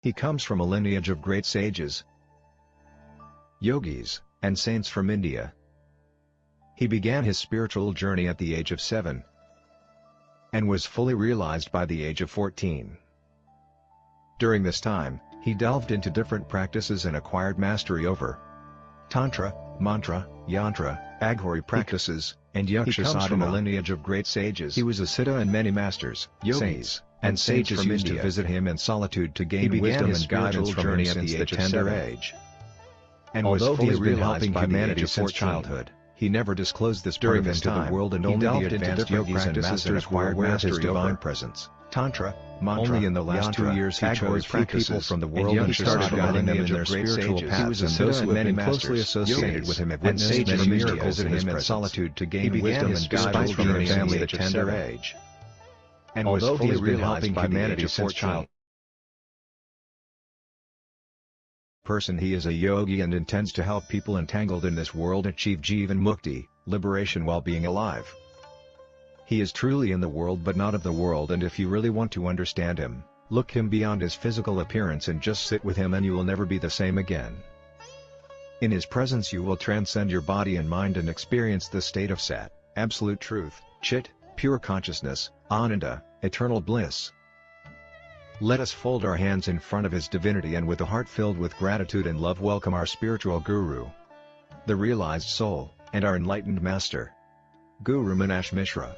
He comes from a lineage of great sages, yogis, and saints from India. He began his spiritual journey at the age of 7 and was fully realized by the age of 14. During this time, he delved into different practices and acquired mastery over Tantra, Mantra, Yantra, Aghori practices, and Yaksha sadhana. He comes from a lineage of great sages. He was a siddha and many masters, yogis, and sages from used India to visit him in solitude to gain wisdom and guidance from him since the tender age. And although he has been helping humanity since childhood, he never disclosed this part of him to the world, and only the advanced yogis and masters were aware of his divine presence. Tantra, Mantra, only in the last 2 years he chose few people from the world and started guiding them in their spiritual paths, and those who have been closely associated with him have witnessed many miracles in him in solitude to gain wisdom and guidance from their family at a tender age. And although he has been helping humanity since childhood, he is a yogi and intends to help people entangled in this world achieve Jivan Mukti, liberation while being alive. He is truly in the world but not of the world, and if you really want to understand him, look him beyond his physical appearance and just sit with him and you will never be the same again. In his presence you will transcend your body and mind and experience the state of Sat, absolute truth, Chit, pure consciousness, Ananda, eternal bliss. Let us fold our hands in front of his divinity and with a heart filled with gratitude and love welcome our spiritual guru, the realized soul, and our enlightened master, Guru Meenakshi Mishra.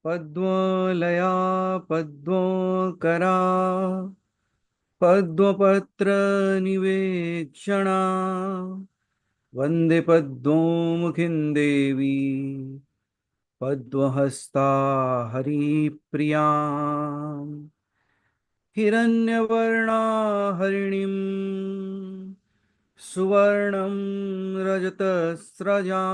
पद्मलया पद्मकरा पद्मपत्र निवेक्षणा वन्दे पद्ममुखीं देवी पद्महस्ता हरिप्रिया हिरण्यवर्णा हरिणीं सुवर्णं रजतस्रजां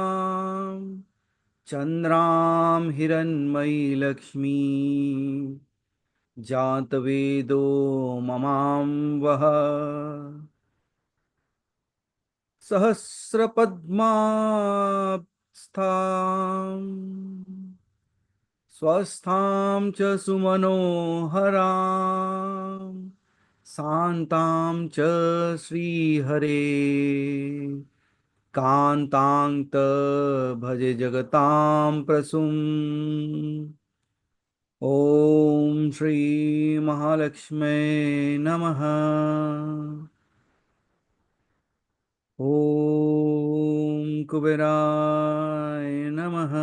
चन्द्रां हिरण्मयी लक्ष्मी जातवेदो ममाम्बः सहस्रपद्मास्थां स्वस्थां च सुमनोहरां शान्तां च श्रीहरे कान्तां भजे जगतां प्रसूं ॐ श्री महालक्ष्मै नमः। ॐ कुबेराय नमः।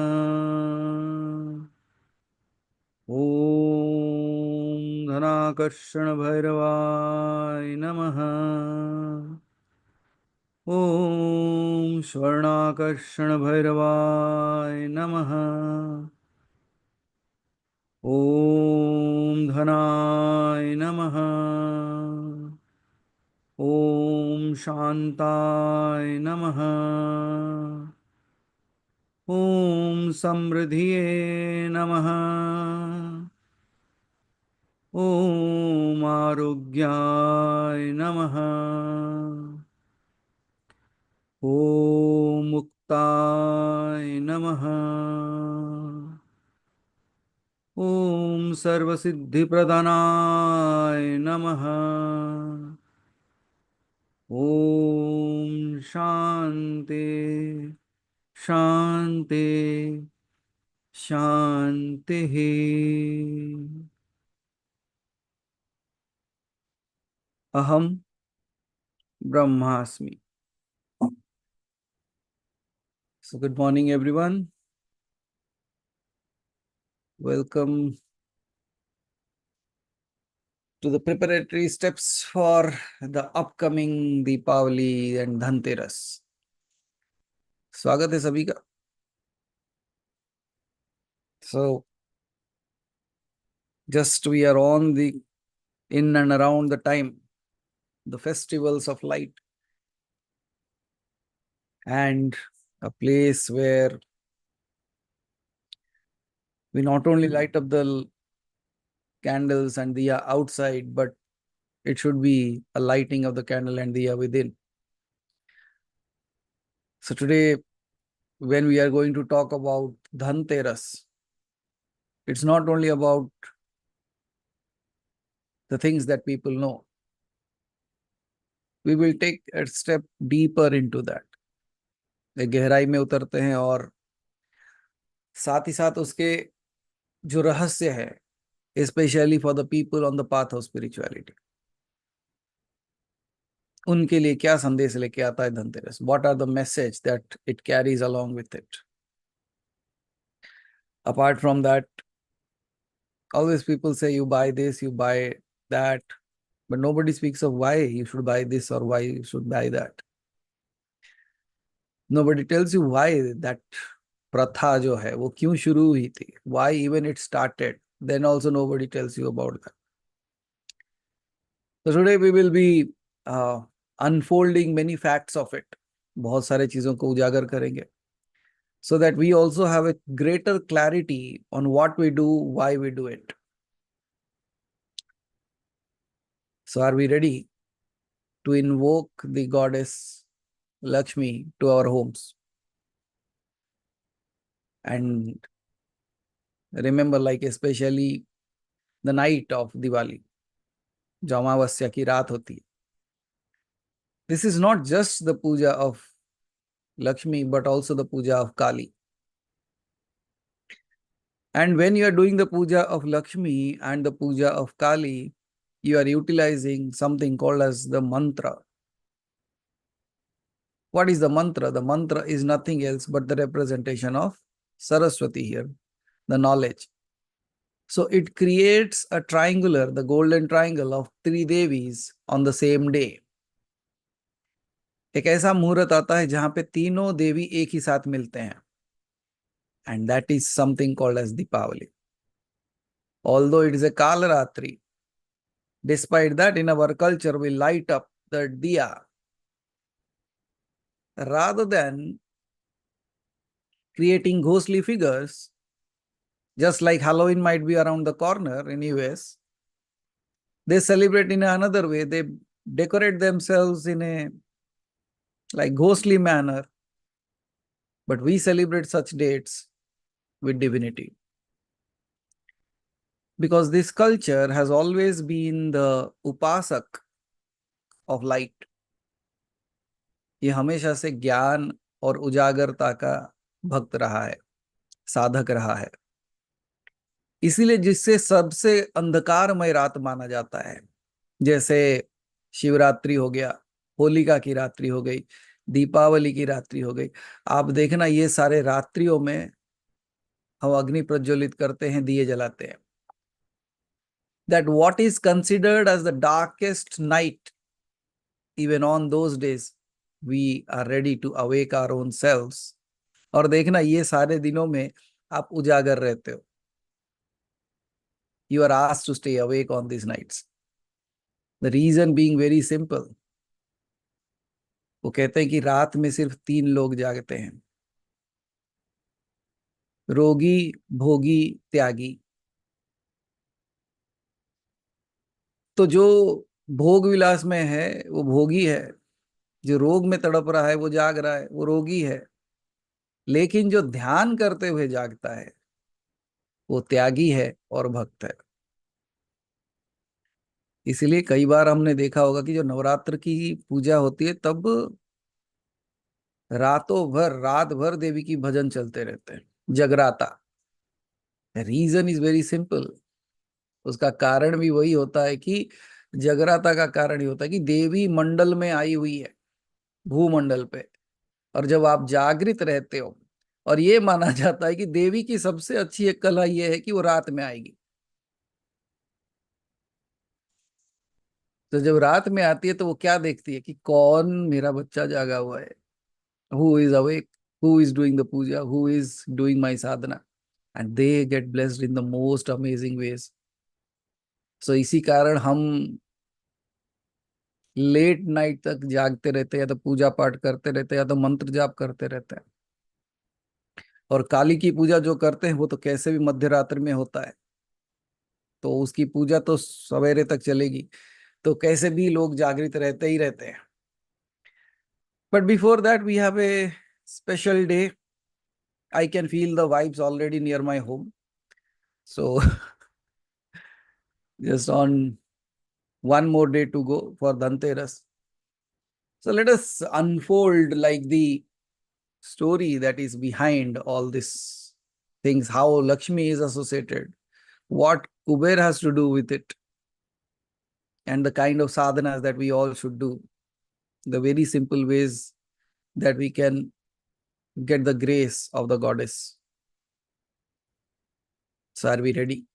ॐ धनाकर्षण भैरवाय नमः। ॐ स्वर्णाकर्षण भैरवाय नमः। ॐ धनाय नमः। ॐ शान्ताय नमः। ॐ समृद्धिये नमः। ॐ आरोग्याय नमः। ॐ मुक्ताय नमः। ॐ सर्वसिद्धिप्रदानाय नमः। ॐ शान्ति शान्ति शान्तिः। अहं ब्रह्मास्मि। So good morning everyone. Welcome to the preparatory steps for the upcoming Deepavali and Dhanteras. स्वागत है सभी का। So just we are on the in and around the time, the festivals of light, and a place where we not only light up the candles and diya outside, but it should be a lighting of the candle and diya within. So today, when we are going to talk about Dhanteras, it's not only about the things that people know. We will take a step deeper into that. एक गहराई में उतरते हैं और साथ ही साथ उसके जो रहस्य है, specially for the people on the path of spirituality, उनके लिए क्या संदेश लेके आता है Dhanteras. What are the message that it carries along with it. Apart from that, always people say you buy this, you buy that, but nobody speaks of why you should buy this or why you should buy that. Nobody tells you why that pratha जो है वो क्यों शुरू हुई थी, why even it started. Then also nobody tells you about that. So today we will be unfolding many facts of it. बहुत सारे चीजों को उजागर करेंगे, so that we also have a greater clarity on what we do, why we do it. So are we ready to invoke the goddess Lakshmi to our homes? And remember, like especially the night of Diwali, जो अमावस्या की रात होती है. This is not just the puja of Lakshmi, but also the puja of Kali. And when you are doing the puja of Lakshmi and the puja of Kali, you are utilizing something called as the mantra. What is the mantra? The mantra is nothing else but the representation of Saraswati here, the knowledge. So it creates a triangular, the golden triangle of three Devis on the same day. एक ऐसा मुहूर्त आता है जहां पे तीनों देवी एक ही साथ मिलते हैं. And that is something called as Deepavali. Although it is a Kalaratri, despite that in our culture we light up the diya. Rather than creating ghostly figures, just like Halloween might be around the corner in US, they celebrate in another way. They decorate themselves in a like ghostly manner, but we celebrate such dates with divinity. Because this culture has always been the upasak of light. ये हमेशा से ज्ञान और उजागरता का भक्त रहा है, साधक रहा है. इसीलिए जिससे सबसे अंधकारमय रात माना जाता है, जैसे शिवरात्रि हो गया, होलिका की रात्रि हो गई, दीपावली की रात्रि हो गई. आप देखना ये सारे रात्रियों में हम अग्नि प्रज्वलित करते हैं, दिए जलाते हैं. That what is considered as the darkest night, even on those days, we are ready to awake our own selves. और देखना ये सारे दिनों में आप उजागर रहते हो. You are asked to stay awake on these nights. The reason being very simple. वो कहते हैं कि रात में सिर्फ तीन लोग जागते हैं, रोगी, भोगी, त्यागी. तो जो भोग विलास में है वो भोगी है, जो रोग में तड़प रहा है वो जाग रहा है, वो रोगी है. लेकिन जो ध्यान करते हुए जागता है वो त्यागी है और भक्त है. इसलिए कई बार हमने देखा होगा कि जो नवरात्र की पूजा होती है तब रातों भर, रात भर देवी की भजन चलते रहते हैं, जगराता. Reason is very simple. उसका कारण भी वही होता है कि जगराता का कारण ही होता है कि देवी मंडल में आई हुई है, भूमंडल पे. और जब आप जागृत रहते हो, और ये माना जाता है कि देवी की सबसे अच्छी एक कला ये है कि वो रात में आएगी. तो जब रात में आती है तो वो क्या देखती है कि कौन मेरा बच्चा जागा हुआ है, who is awake, who is doing the puja, who is doing my sadhana. and they get blessed in the most amazing ways. So इसी कारण हम लेट नाइट तक जागते रहते हैं, या तो पूजा पाठ करते रहते हैं, या तो मंत्र जाप करते रहते हैं। और काली की पूजा जो करते हैं वो तो कैसे भी मध्य रात्रि में होता है, तो उसकी पूजा तो सवेरे तक चलेगी, तो कैसे भी लोग जागृत रहते ही रहते हैं। But before that we have a special day. I can feel the vibes already near my home. So just on one more day to go for Dhanteras. So let us unfold like the story that is behind all these things, how Lakshmi is associated, what Kuber has to do with it, and the kind of sadhanas that we all should do, the very simple ways that we can get the grace of the goddess. So are we ready?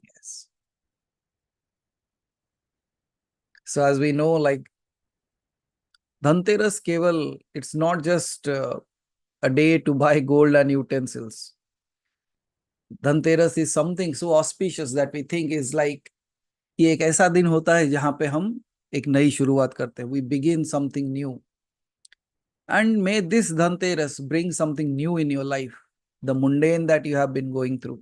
Yes. So as we know, like Dhanteras Keval, it's not just a day to buy gold and utensils. Dhanteras is something so auspicious that we think is like ये एक ऐसा दिन होता है जहां पे हम एक नई शुरुआत करते हैं. We begin something new. And may this Dhanteras bring something new in your life. The mundane that you have been going through.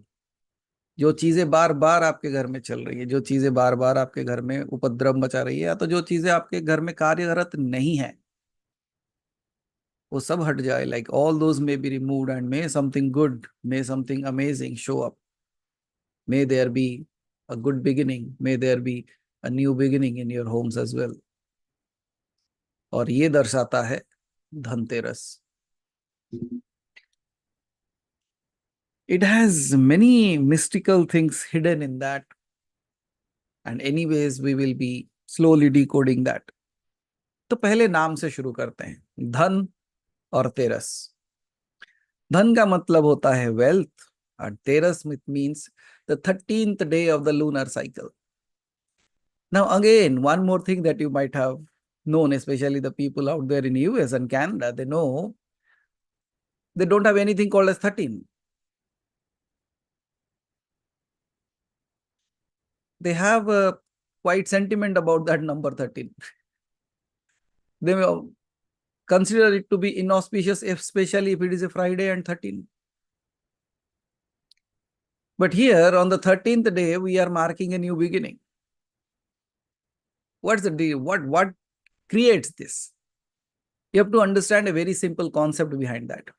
जो चीजें बार बार आपके घर में चल रही है, जो चीजें बार बार आपके घर में उपद्रव मचा रही है, या तो जो चीजें आपके घर में कार्यरत नहीं है, वो सब हट जाए. Like all those may be removed and may something good, may something amazing show up. May there be a good beginning. May there be a new beginning in your homes as well. और ये दर्शाता है Dhanteras. It has many mystical things hidden in that. And anyways, we will be slowly decoding that. तो पहले नाम से शुरू करते हैं. धन और तेरस. धन का मतलब होता है wealth, and teras means the 13th day of the lunar cycle. Now again, one more thing that you might have known, especially the people out there in US and Canada, they know they don't have anything called as 13. They have a quite sentiment about that number 13. They will consider it to be inauspicious, especially if it is a Friday and 13. But here on the 13th day, we are marking a new beginning. What's the deal? What creates this? You have to understand a very simple concept behind that.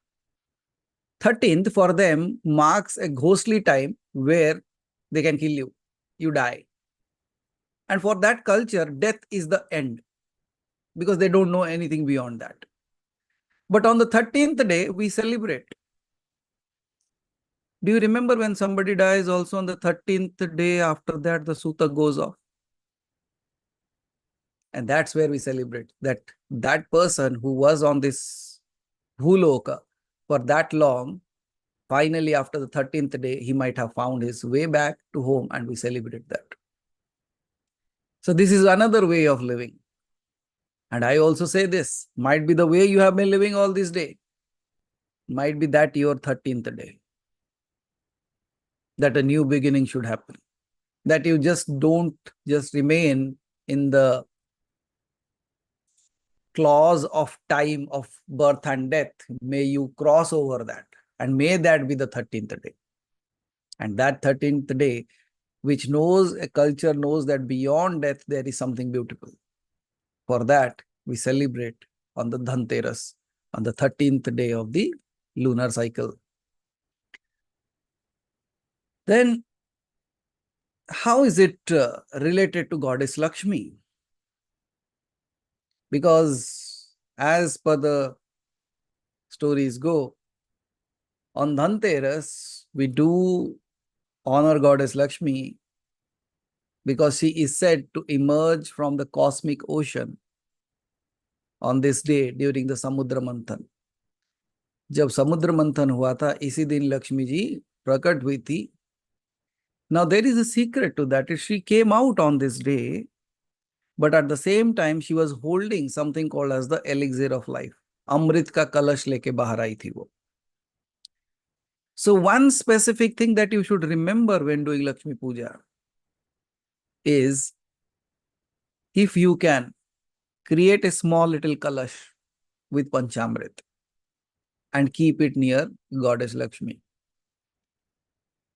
13th for them marks a ghostly time where they can kill you. You die. And for that culture, death is the end because they don't know anything beyond that. But on the 13th day, we celebrate. Do you remember when somebody dies also on the 13th day, after that the Suta goes off? And that's where we celebrate that that person who was on this Bhuloka for that long, finally after the 13th day, he might have found his way back to home, and we celebrate that. So this is another way of living. And I also say this, might be the way you have been living all this day. Might be that your 13th day. That a new beginning should happen. That you just don't just remain in the clause of time of birth and death. May you cross over that. And may that be the 13th day. And that 13th day, which knows, a culture knows that beyond death, there is something beautiful. For that, we celebrate on the Dhanteras, on the 13th day of the lunar cycle. Then, how is it related to goddess Lakshmi? Because as per the stories go, on Dhanteras, we do honor goddess Lakshmi because she is said to emerge from the cosmic ocean on this day during the Samudra Manthan. जब समुद्र मंथन हुआ था, इसी दिन लक्ष्मी जी प्रकट हुई थी. Now there is a secret to that. She came out on this day, but at the same time she was holding something called as the elixir of life. अमृत का कलश लेके बाहर आई थी वो. So one specific thing that you should remember when doing Lakshmi Puja is, if you can create a small little kalash with Panchamrit and keep it near Goddess Lakshmi.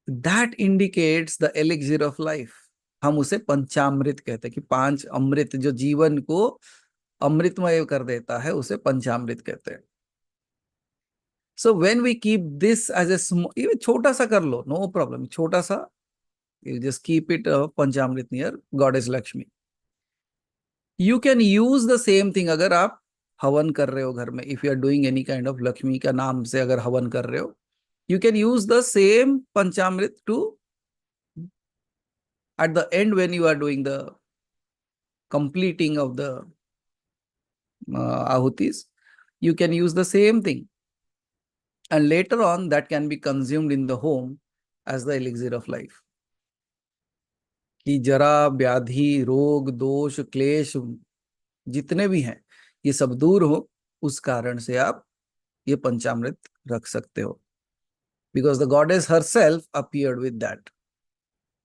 That indicates the elixir of life. हम उसे पंचामृत कहते हैं कि 5 अमृत जो जीवन को अमृतमय कर देता है, उसे पंचामृत कहते हैं. So when we keep this as a small, even छोटा सा कर लो, no problem, छोटा सा, you just keep it Panchamrit near Goddess Lakshmi. You can use the same thing अगर आप हवन कर रहे हो घर में, if you are doing any kind of Lakshmi का नाम से अगर हवन कर रहे हो, you can use the same panchamrit to, at the end when you are doing the completing of the ahutis, you can use the same thing, and later on that can be consumed in the home as the elixir of life. कि जरा व्याधि रोग दोष क्लेश जितने भी हैं ये सब दूर हो, उस कारण से आप ये पंचामृत रख सकते हो, because the goddess herself appeared with that.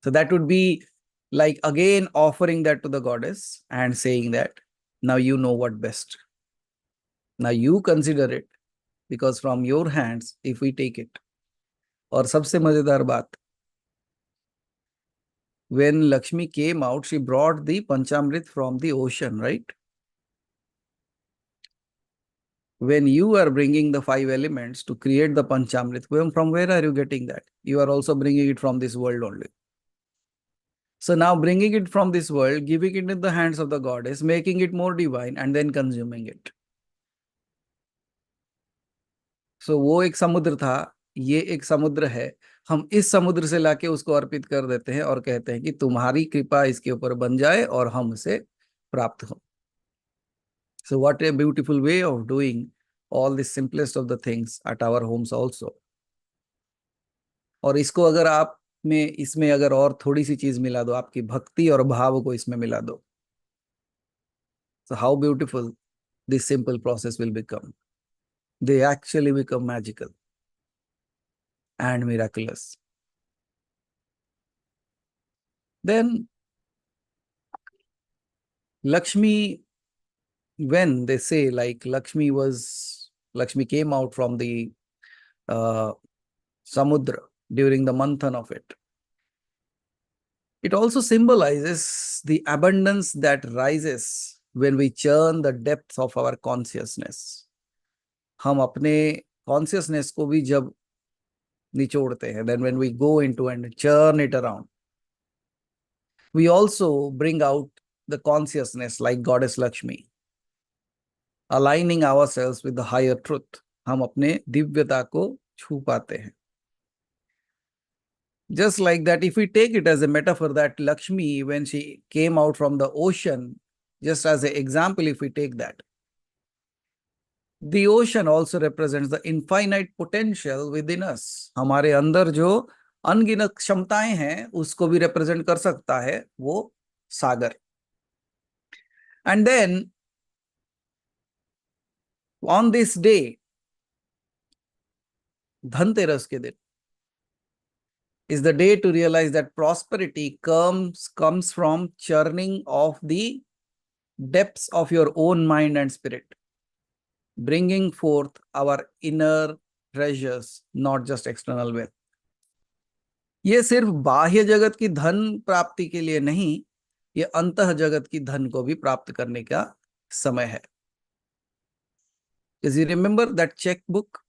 So that would be like again offering that to the goddess and saying that now you know what best, now you consider it, because from your hands if we take it. और सबसे मजेदार बात, when Lakshmi came out, she brought the panchamrit from the ocean, right? When you are bringing the 5 elements to create the panchamrit, from where are you getting that? You are also bringing it from this world only. So now bringing it from this world, giving it in the hands of the goddess, making it more divine, and then consuming it. So वो एक समुद्र था, ये एक समुद्र है, हम इस समुद्र से लाके उसको अर्पित कर देते हैं और कहते हैं कि तुम्हारी कृपा इसके ऊपर बन जाए और हम उसे प्राप्त हो. So what a beautiful way of doing all the simplest of the things at our homes also. और इसको अगर आप में इसमें अगर और थोड़ी सी चीज मिला दो, आपकी भक्ति और भाव को इसमें मिला दो, so how beautiful this simple process will become. They actually become magical and miraculous. Then Lakshmi, when they say like Lakshmi came out from the samudra during the manthan of it, it also symbolizes the abundance that rises when we churn the depths of our consciousness. हम अपने consciousness को भी जब निचोड़ते हैं, then when we go into and churn it around, we also bring out the consciousness like Goddess Lakshmi, aligning ourselves with the higher truth. हम अपने दिव्यता को छू पाते हैं. Just like that, if we take it as a metaphor that Lakshmi, when she came out from the ocean, just as an example, if we take that, the ocean also represents the infinite potential within us. हमारे अंदर जो अनगिनत क्षमताएं हैं उसको भी represent कर सकता है वो सागर. And then on this day, Dhanteras के दिन, is the day to realize that prosperity comes from churning of the depths of your own mind and spirit, bringing forth our inner treasures, not just external wealth. ये सिर्फ बाह्य जगत की धन प्राप्ति के लिए नहीं, ये अंतः जगत की धन को भी प्राप्त करने का समय है. Because you remember that checkbook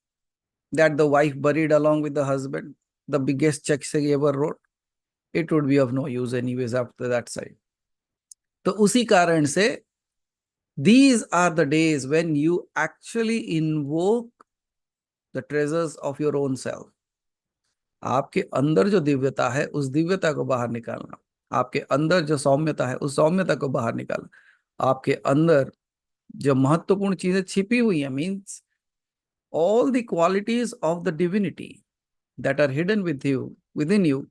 that the wife buried along with the husband, the biggest check she ever wrote, it would be of no use anyways after that side. तो उसी कारण से these are the days when you actually invoke the treasures of your own self. आपके अंदर जो दिव्यता है उस दिव्यता को बाहर निकालना, आपके अंदर जो सौम्यता है उस सौम्यता को बाहर निकालना, आपके अंदर जो महत्वपूर्ण चीजें छिपी हुई है, means all the qualities of the divinity that are hidden within you,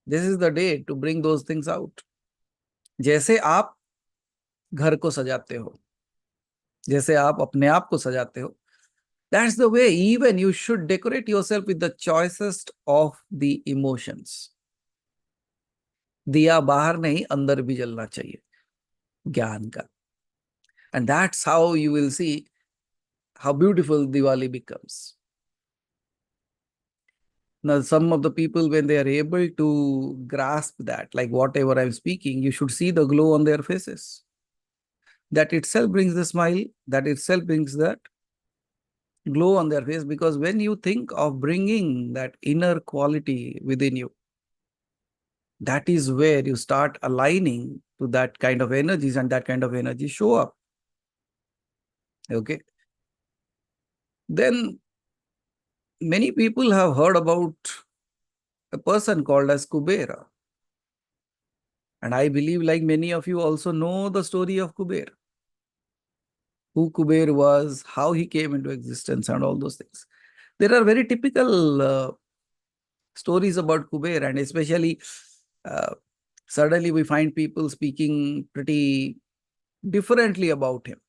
this is the day to bring those things out. जैसे आप घर को सजाते हो, जैसे आप अपने आप को सजाते हो, That's the way even you should decorate yourself with the choicest of the emotions. दिया बाहर नहीं अंदर भी जलना चाहिए ज्ञान का. And that's how you will see how beautiful Diwali becomes. Now, some of the people, when they are able to grasp that, like whatever I'm speaking, you should see the glow on their faces. That itself brings the smile, that itself brings that glow on their face, because when you think of bringing that inner quality within you, that is where you start aligning to that kind of energies, and that kind of energy show up. Okay. Then many people have heard about a person called as Kubera. And I believe, like many of you, also know the story of Kuber. Who Kuber was, how he came into existence, and all those things. There are very typical stories about Kuber, and especially uh, suddenly we find people speaking pretty differently about him.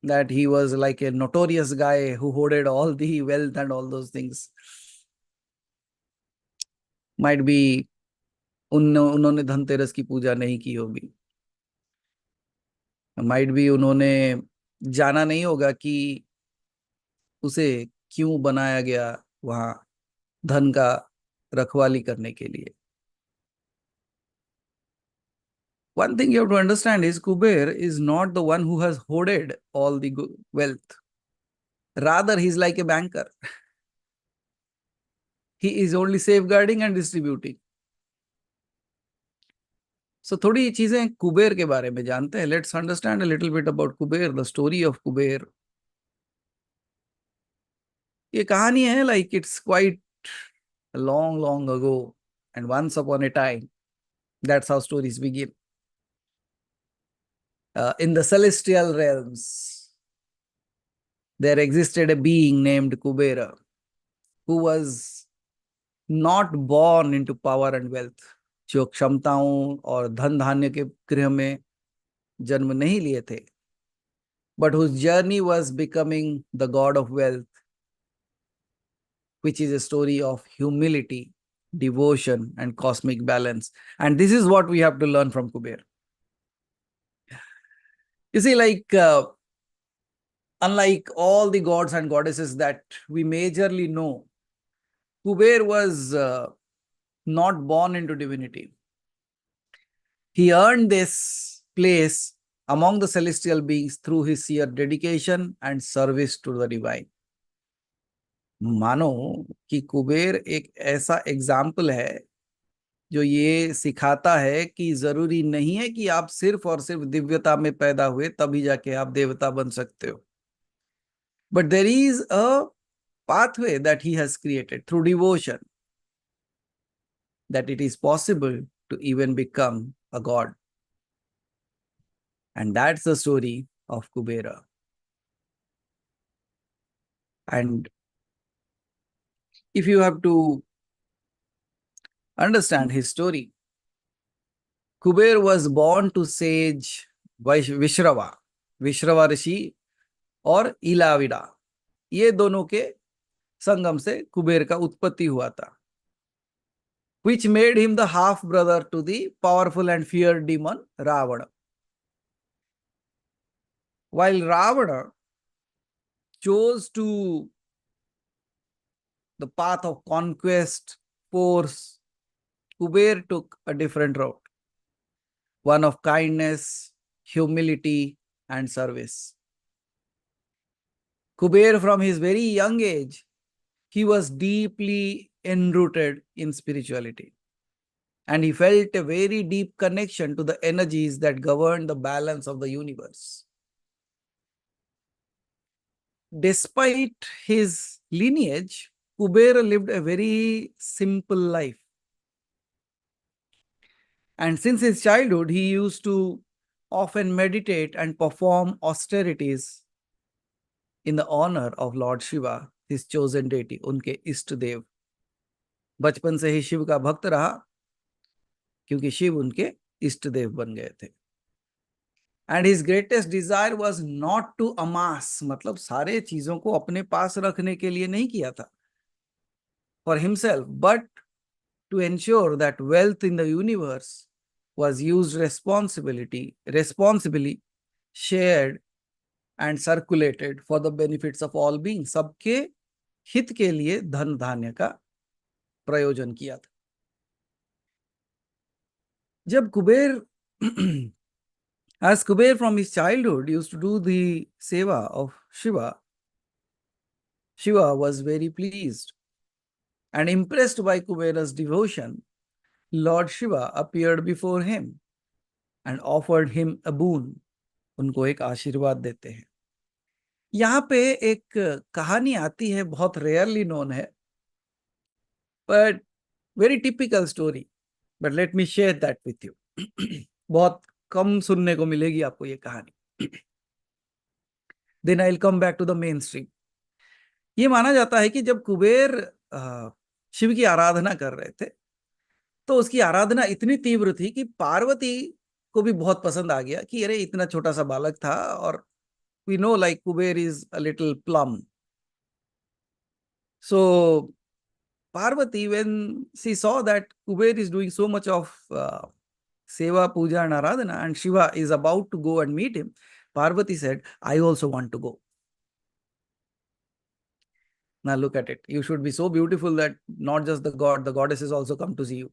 That he was like a notorious guy who hoarded all the wealth and all those things. Might be उन्होंने धनतेरस की पूजा नहीं की होगी. Might be उन्होंने जाना नहीं होगा कि उसे क्यों बनाया गया वहां धन का रखवाली करने के लिए. One thing you have to understand is Kuber is not the one who has hoarded all the wealth. Rather, he's like a banker. He is only safeguarding and distributing. So थोड़ी चीजें कुबेर के बारे में जानते हैं. Let's understand a little bit about Kuber, the story of Kuber. ये कहानी है like it's quite long ago and once upon a time. That's how stories begin. In the celestial realms, there existed a being named Kubera who was not born into power and wealth. जो क्षमताओं और धन धान्य के गृह में जन्म नहीं लिए थे, but whose journey was becoming the god of wealth, which is a story of humility, devotion, and cosmic balance. And this is what we have to learn from Kuber. You see, like unlike all the gods and goddesses that we majorly know, Kuber was not born into divinity. He earned this place among the celestial beings through his sheer dedication and service to the divine. मानो कि कुबेर एक ऐसा example है जो ये सिखाता है कि जरूरी नहीं है कि आप सिर्फ और सिर्फ दिव्यता में पैदा हुए तभी जाके आप देवता बन सकते हो. But there is a pathway that he has created through devotion, that it is possible to even become a god. And that's the story of Kubera. And if you have to understand his story, Kuber was born to sage Vishrava, Vishrava ऋषि और इलाविडा, ये दोनों के संगम से कुबेर का उत्पत्ति हुआ था, which made him the half brother to the powerful and feared demon Ravana. While Ravana chose to the path of conquest, force, Kuber took a different route, one of kindness, humility, and service. Kuber, from his very young age, he was deeply enrooted in spirituality. And he felt a very deep connection to the energies that govern the balance of the universe. Despite his lineage, Kuber lived a very simple life. And since his childhood, he used to often meditate and perform austerities in the honor of Lord Shiva, his chosen deity, उनके इष्ट देव. बचपन से ही शिव का भक्त रहा क्योंकि शिव उनके इष्ट देव बन गए थे. And his greatest desire was not to amass, मतलब सारे चीजों को अपने पास रखने के लिए नहीं किया था for himself, but to ensure that wealth in the universe was used responsibly, shared and circulated for the benefits of all beings. सबके हित के लिए धन धान्य का प्रयोजन किया था. जब Kuber as Kuber from his childhood used to do the seva of Shiva, Shiva was very pleased and impressed by Kubera's devotion. Lord Shiva appeared before him and offered him a boon. उनको एक आशीर्वाद देते हैं. यहाँ पे एक कहानी आती है, बहुत रेयरली नोन है, but very typical story. But let me share that with you. बहुत कम सुनने को मिलेगी आपको ये कहानी. Then I'll come back to the mainstream. ये माना जाता है कि जब कुबेर शिव की आराधना कर रहे थे तो उसकी आराधना इतनी तीव्र थी कि पार्वती को भी बहुत पसंद आ गया कि अरे इतना छोटा सा बालक था, और we know like Kuber is a little plum. So Parvati, when she saw that Kuber is doing so much of seva, puja and aradhana and Shiva is about to go and meet him, Parvati said, I also want to go. Now look at it. You should be so beautiful that not just the god, the goddesses also come to see you.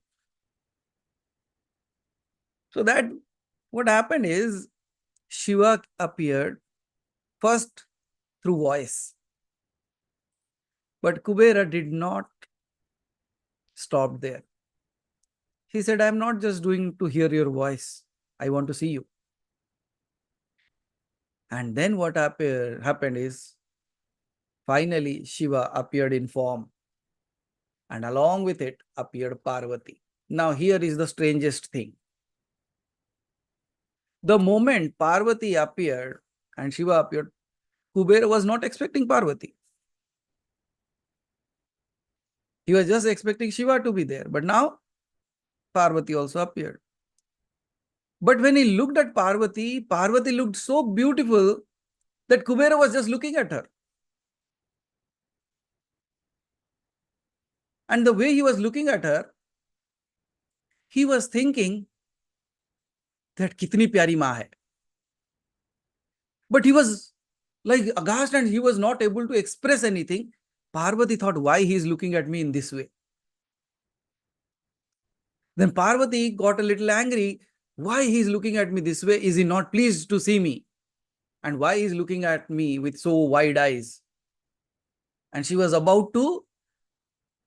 So that what happened is Shiva appeared first through voice. But Kubera did not stop there. He said, I am not just doing to hear your voice. I want to see you. And then what happened is, finally Shiva appeared in form. And along with it appeared Parvati. Now here is the strangest thing. The moment Parvati appeared and Shiva appeared, Kubera was not expecting Parvati. He was just expecting Shiva to be there. But now Parvati also appeared. But when he looked at Parvati, Parvati looked so beautiful that Kubera was just looking at her. And the way he was looking at her, he was thinking that kitni pyari maa hai. But he was like aghast and he was not able to express anything. Parvati thought, why he is looking at me in this way? Then Parvati got a little angry. Why he is looking at me this way? Is he not pleased to see me? And why he is looking at me with so wide eyes? And she was about to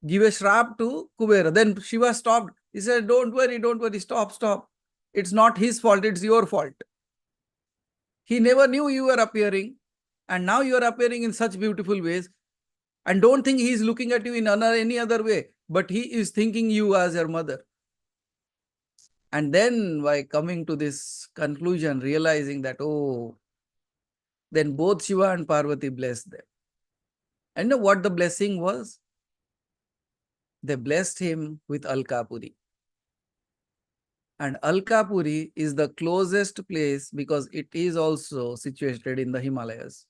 give a shrap to Kubera. Then Shiva stopped. He said, don't worry, stop. It's not his fault, it's your fault. He never knew you were appearing, and now you are appearing in such beautiful ways. And don't think he is looking at you in any other way, but he is thinking you as your mother. And then by coming to this conclusion, realizing that, oh, then both Shiva and Parvati blessed them. And you know what the blessing was? They blessed him with Alkapuri. And Alkapuri is the closest place because it is also situated in the Himalayas.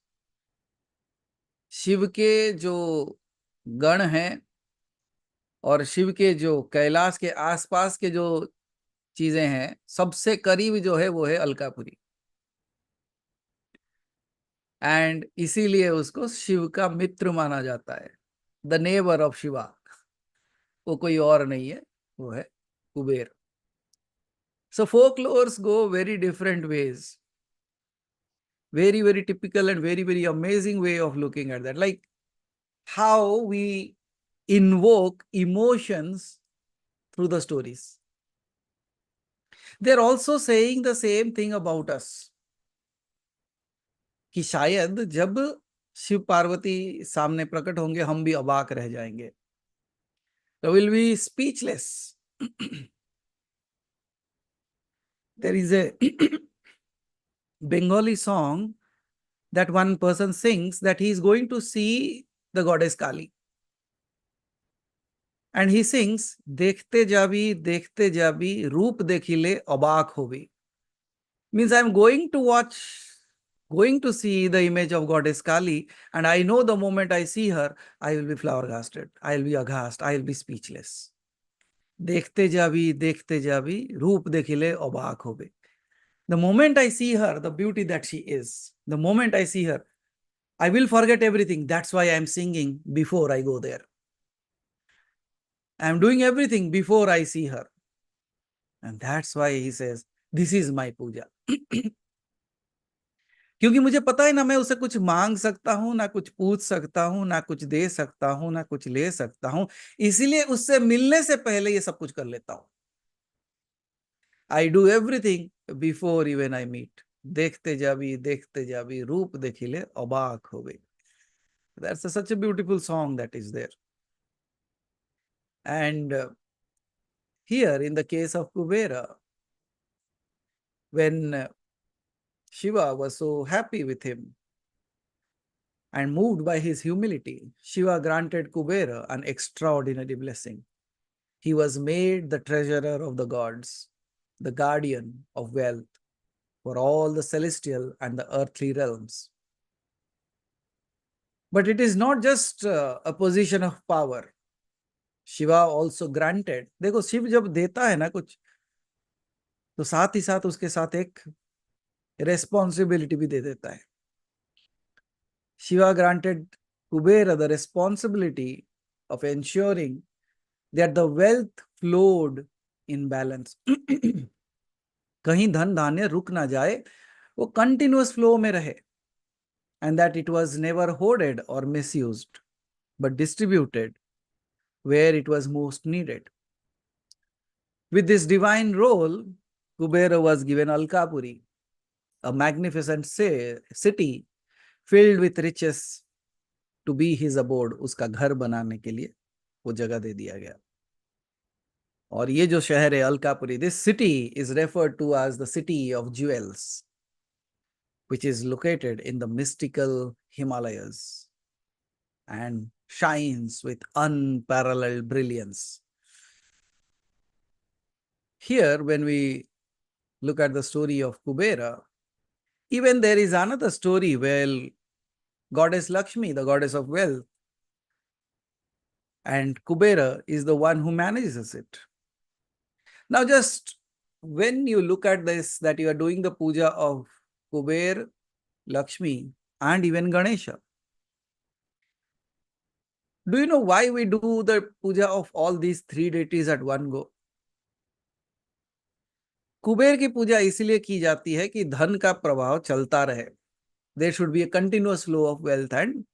Shiv के जो गण हैं और शिव के जो कैलाश के आसपास के जो चीजें हैं, सबसे करीब जो है वो है अलकापुरी. एंड इसीलिए उसको शिव का मित्र माना जाता है, द नेबर ऑफ शिवा. वो कोई और नहीं है, वो है Kuber. So folklores go very different ways. Very, very typical and very, very amazing way of looking at that. Like how we invoke emotions through the stories. They're also saying the same thing about us. कि शायद जब शिव पार्वती सामने प्रकट होंगे हम भी अबाक रह जाएंगे. So we'll be speechless. There is a Bengali song that one person sings that he is going to see the goddess Kali. And he sings, देखते जाबी रूप देखिले अबाक hobby. Means I'm going to see the image of goddess Kali, and I know the moment I see her, I will be flabbergasted, I will be aghast, I will be speechless. देखते जाबी रूप देखिले अबाक होबे. The moment I see her, the beauty that she is, the moment I see her, I will forget everything. That's why I'm singing before I go there. I'm doing everything before I see her. And that's why he says, this is my puja. क्योंकि मुझे पता है ना, मैं उसे कुछ मांग सकता हूं, ना कुछ पूछ सकता हूं, ना कुछ दे सकता हूं, ना कुछ ले सकता हूं. इसीलिए उससे मिलने से पहले ये सब कुछ कर लेता हूं. I do everything before even I meet. देखते जाबी रूप देखिले अबाक हो गई. That's such a beautiful song that is there. And here in the case of Kubera, when Shiva was so happy with him and moved by his humility, Shiva granted Kubera an extraordinary blessing. He was made the treasurer of the gods, the guardian of wealth for all the celestial and the earthly realms. But it is not just a position of power. Shiva also granted, देखो शिव जब देता है ना कुछ, तो साथ ही साथ उसके साथ एक रेस्पॉन्सिबिलिटी भी दे देता है. Shiva granted Kubera the responsibility of ensuring that the wealth flowed in balance. कहीं धन धान्य रुक ना जाए, वो कंटिन्यूअस फ्लो में रहे. And that it was never hoarded or misused, but distributed where it was most needed. With this divine role, Kubera was given Alkapuri, a magnificent city filled with riches, to be his abode. उसका घर बनाने के लिए वो जगह दे दिया गया. और ये जो शहर है Alkapuri, this city is referred to as the city of jewels, which is located in the mystical Himalayas and shines with unparalleled brilliance. Here, when we look at the story of Kubera, even there is another story where goddess Lakshmi, the goddess of wealth, and Kubera is the one who manages it. Now, just when you look at this, that you are doing the puja of Kuber, Lakshmi, and even Ganesha, do you know why we do the puja of all these three deities at one go? Kuber की पूजा इसलिए की जाती है कि धन का प्रवाह चलता रहे. There should be a continuous flow of wealth and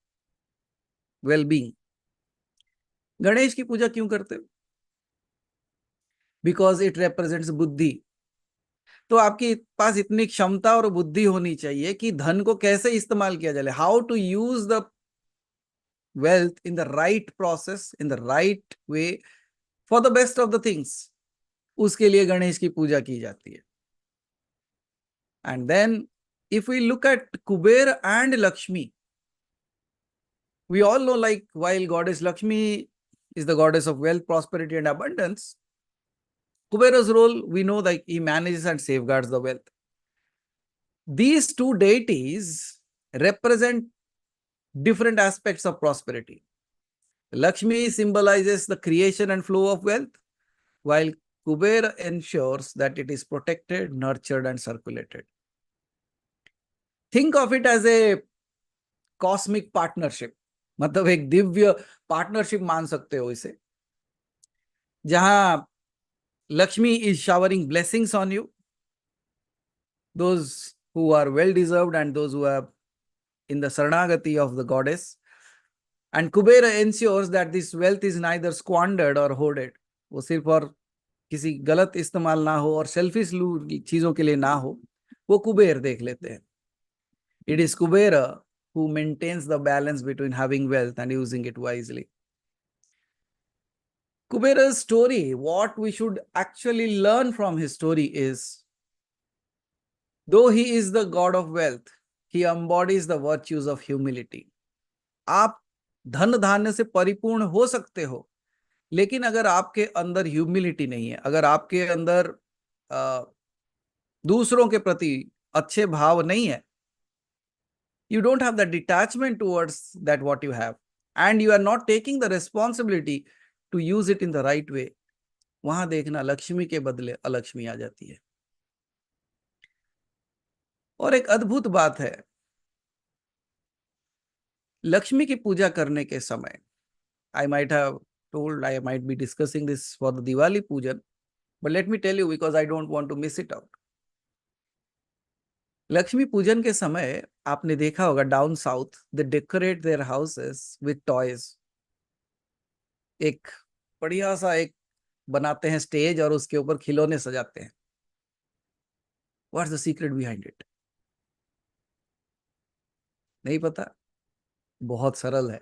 well-being. Ganesh की पूजा क्यों करते हो? Because it represents बुद्धि. तो आपके पास इतनी क्षमता और बुद्धि होनी चाहिए कि धन को कैसे इस्तेमाल किया जाए. How to use the wealth in the right process, in the right way, for the best of the things. उसके लिए गणेश की पूजा की जाती है. And then, if we look at Kuber and Lakshmi, we all know, like, while goddess Lakshmi is the goddess of wealth, prosperity, and abundance, Kubera's role, we know, like, he manages and safeguards the wealth. These two deities represent different aspects of prosperity. Lakshmi symbolizes the creation and flow of wealth, while Kubera ensures that it is protected, nurtured, and circulated. Think of it as a cosmic partnership. मतलब एक Divya partnership मान सकते हो इसे, जहां Lakshmi is showering blessings on you, those who are well deserved and those who are in the saranagati of the goddess. And Kubera ensures that this wealth is neither squandered or hoarded. वो सिर्फ और किसी गलत इस्तेमाल ना हो और selfish चीजों के लिए ना हो, वो कुबेर देख लेते हैं. It is Kubera who maintains the balance between having wealth and using it wisely. Kubera's story, what we should actually learn from his story is, though he is the god of wealth, he embodies the virtues of humility. आप धन धान्य से परिपूर्ण हो सकते हो, लेकिन अगर आपके अंदर ह्यूमिलिटी नहीं है, अगर आपके अंदर दूसरों के प्रति अच्छे भाव नहीं है, you don't have the detachment towards that what you have, and you are not taking the responsibility to use it in the right way, वहां देखना लक्ष्मी के बदले अलक्ष्मी आ जाती है। और एक अद्भुत बात है, लक्ष्मी की पूजा करने के समय, I might have told I might be discussing this for the Diwali pujan, but let me tell you because I don't want to miss it out. Lakshmi पूजन के समय आपने देखा होगा down south they decorate their houses with toys. एक बढ़िया सा एक बनाते हैं स्टेज और उसके ऊपर खिलौने सजाते हैं। What's the secret behind it? नहीं पता? बहुत सरल है।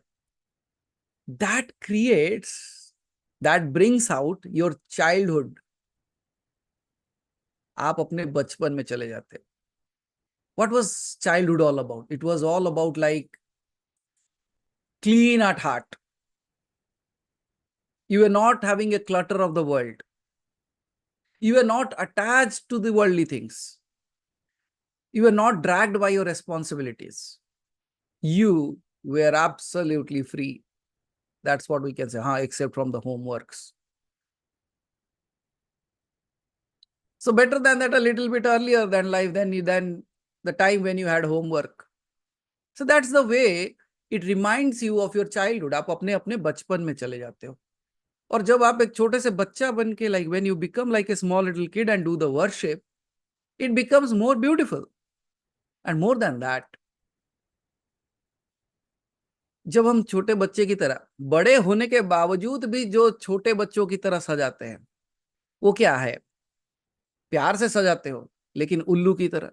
That creates, that brings out your childhood. आप अपने बचपन में चले जाते। What was childhood all about? It was all about like clean at heart. You were not having a clutter of the world. You were not attached to the worldly things. You were not dragged by your responsibilities. You were absolutely free. That's what we can say, except from the homeworks. So better than that, a little bit earlier than life, than the time when you had homework. So that's the way it reminds you of your childhood. आप अपने अपने बचपन में चले जाते हो। और जब आप एक छोटे से बच्चा बन के, like when you become like a small little kid and do the worship, it becomes more beautiful. And more than that, जब हम छोटे बच्चे की तरह, बड़े होने के बावजूद भी जो छोटे बच्चों की तरह सजाते हैं, वो क्या है? प्यार से सजाते हो, लेकिन उल्लू की तरह।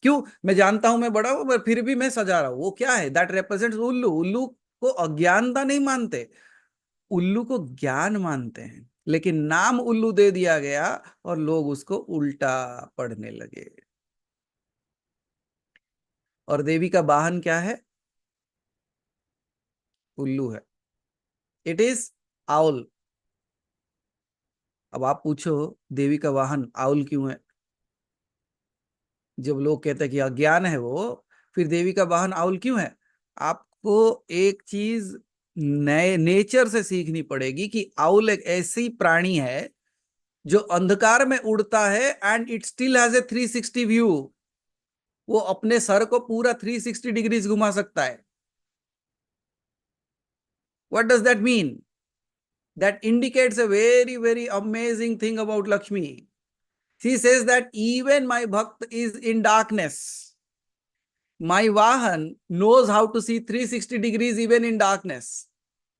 क्यों? मैं जानता हूं मैं बड़ा हूं, पर फिर भी मैं सजा रहा हूं। वो क्या है? दैट रिप्रेजेंट्स उल्लू। उल्लू को अज्ञानता नहीं मानते, उल्लू को ज्ञान मानते हैं, लेकिन नाम उल्लू दे दिया गया और लोग उसको उल्टा पढ़ने लगे। और देवी का वाहन क्या है? उल्लू है। It is owl. अब आप पूछो देवी का वाहन आउल क्यों है? जब लोग कहते हैं कि अज्ञान है वो, फिर देवी का वाहन आउल क्यों है? आपको एक चीज नए नेचर से सीखनी पड़ेगी कि आउल एक ऐसी प्राणी है जो अंधकार में उड़ता है and it still has a 360 view. वो अपने सर को पूरा 360 डिग्रीज घुमा सकता है। What does that mean? That indicates a very, very amazing thing about Lakshmi. She says that even my bhakt is in darkness. My Vahan knows how to see 360 degrees even in darkness.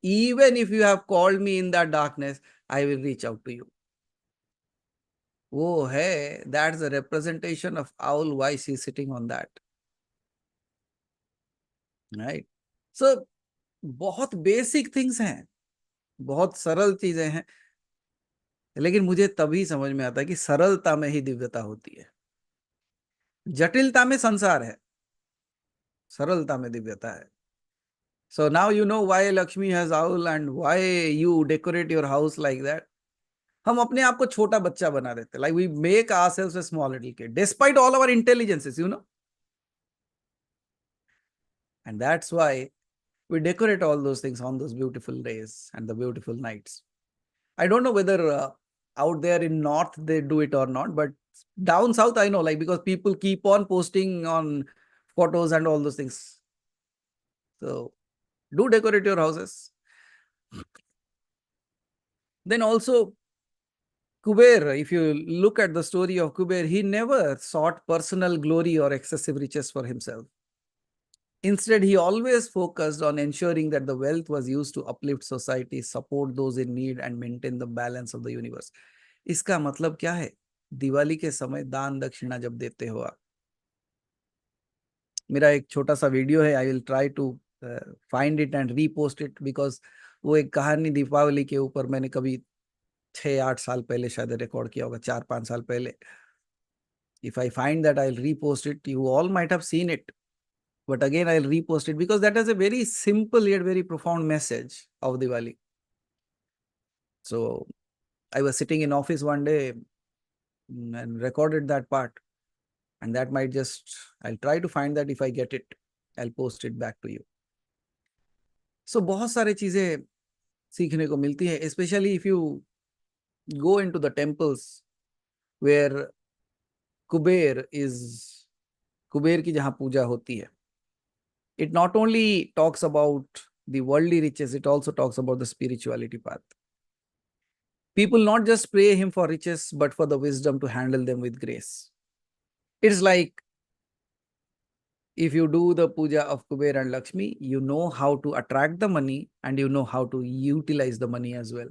Even if you have called me in that darkness, I will reach out to you. Oh, hey, that's a representation of owl, why she's sitting on that. Right? So, बहुत basic things हैं, बहुत सरल चीजें हैं, लेकिन मुझे तभी समझ में आता है कि सरलता में ही दिव्यता होती है। जटिलता में संसार है, सरलता में दिव्यता है। So now you know why Lakshmi has owl and why you decorate your house like that. हम अपने आप को छोटा बच्चा बना देते, like we make ourselves a small little kid despite all our intelligences, you know. And that's why we decorate all those things on those beautiful days and the beautiful nights. I don't know whether out there in north they do it or not, but down south I know, like because people keep on posting on photos and all those things. So do decorate your houses. Then also Kuber, if you look at the story of Kuber, he never sought personal glory or excessive riches for himself. Instead, he always focused on ensuring that the wealth was used to uplift society, support those in need, and maintain the balance of the universe. इसका मतलब क्या है? दिवाली के समय दान दक्षिणा जब देते हो आप, मेरा एक छोटा सा वीडियो है, I will try to find it and repost it, because वो एक कहानी दीपावली के ऊपर मैंने कभी 6-8 साल पहले शायद रिकॉर्ड किया होगा, 4-5 साल पहले। If I find that, I'll repost it. You all might have seen it, but again I'll repost it because that is a very simple yet very profound message of Diwali. So I was sitting in office one day, and recorded that part. And that might just, I'll try to find that. If I get it, I'll post it back to you. So बहुत सारे चीजें सीखने को मिलती है, especially if you go into the temples where Kuber की जहां पूजा होती है. It not only talks about the worldly riches, it also talks about the spirituality path. People not just pray him for riches, but for the wisdom to handle them with grace. It's like if you do the puja of Kuber and Lakshmi, you know how to attract the money and you know how to utilize the money as well.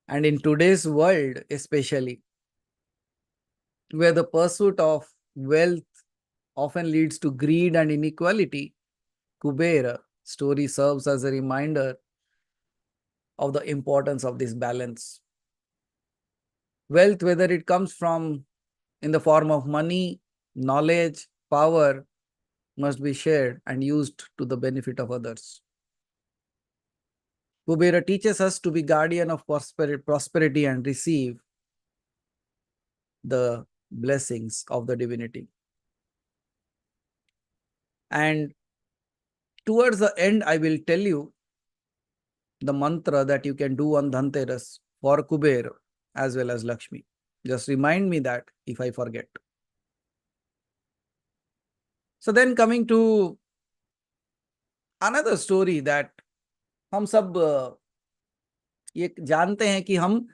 And in today's world, especially, where the pursuit of wealth often leads to greed and inequality, Kubera story serves as a reminder of the importance of this balance. Wealth, whether it comes from in the form of money, knowledge, power, must be shared and used to the benefit of others. Kubera teaches us to be guardian of prosperity and receive the blessings of the divinity. And towards the end, I will tell you the mantra that you can do on Dhanteras for Kuber as well as Lakshmi. Just remind me that if I forget. So then coming to another story that हम सब ये जानते हैं कि हम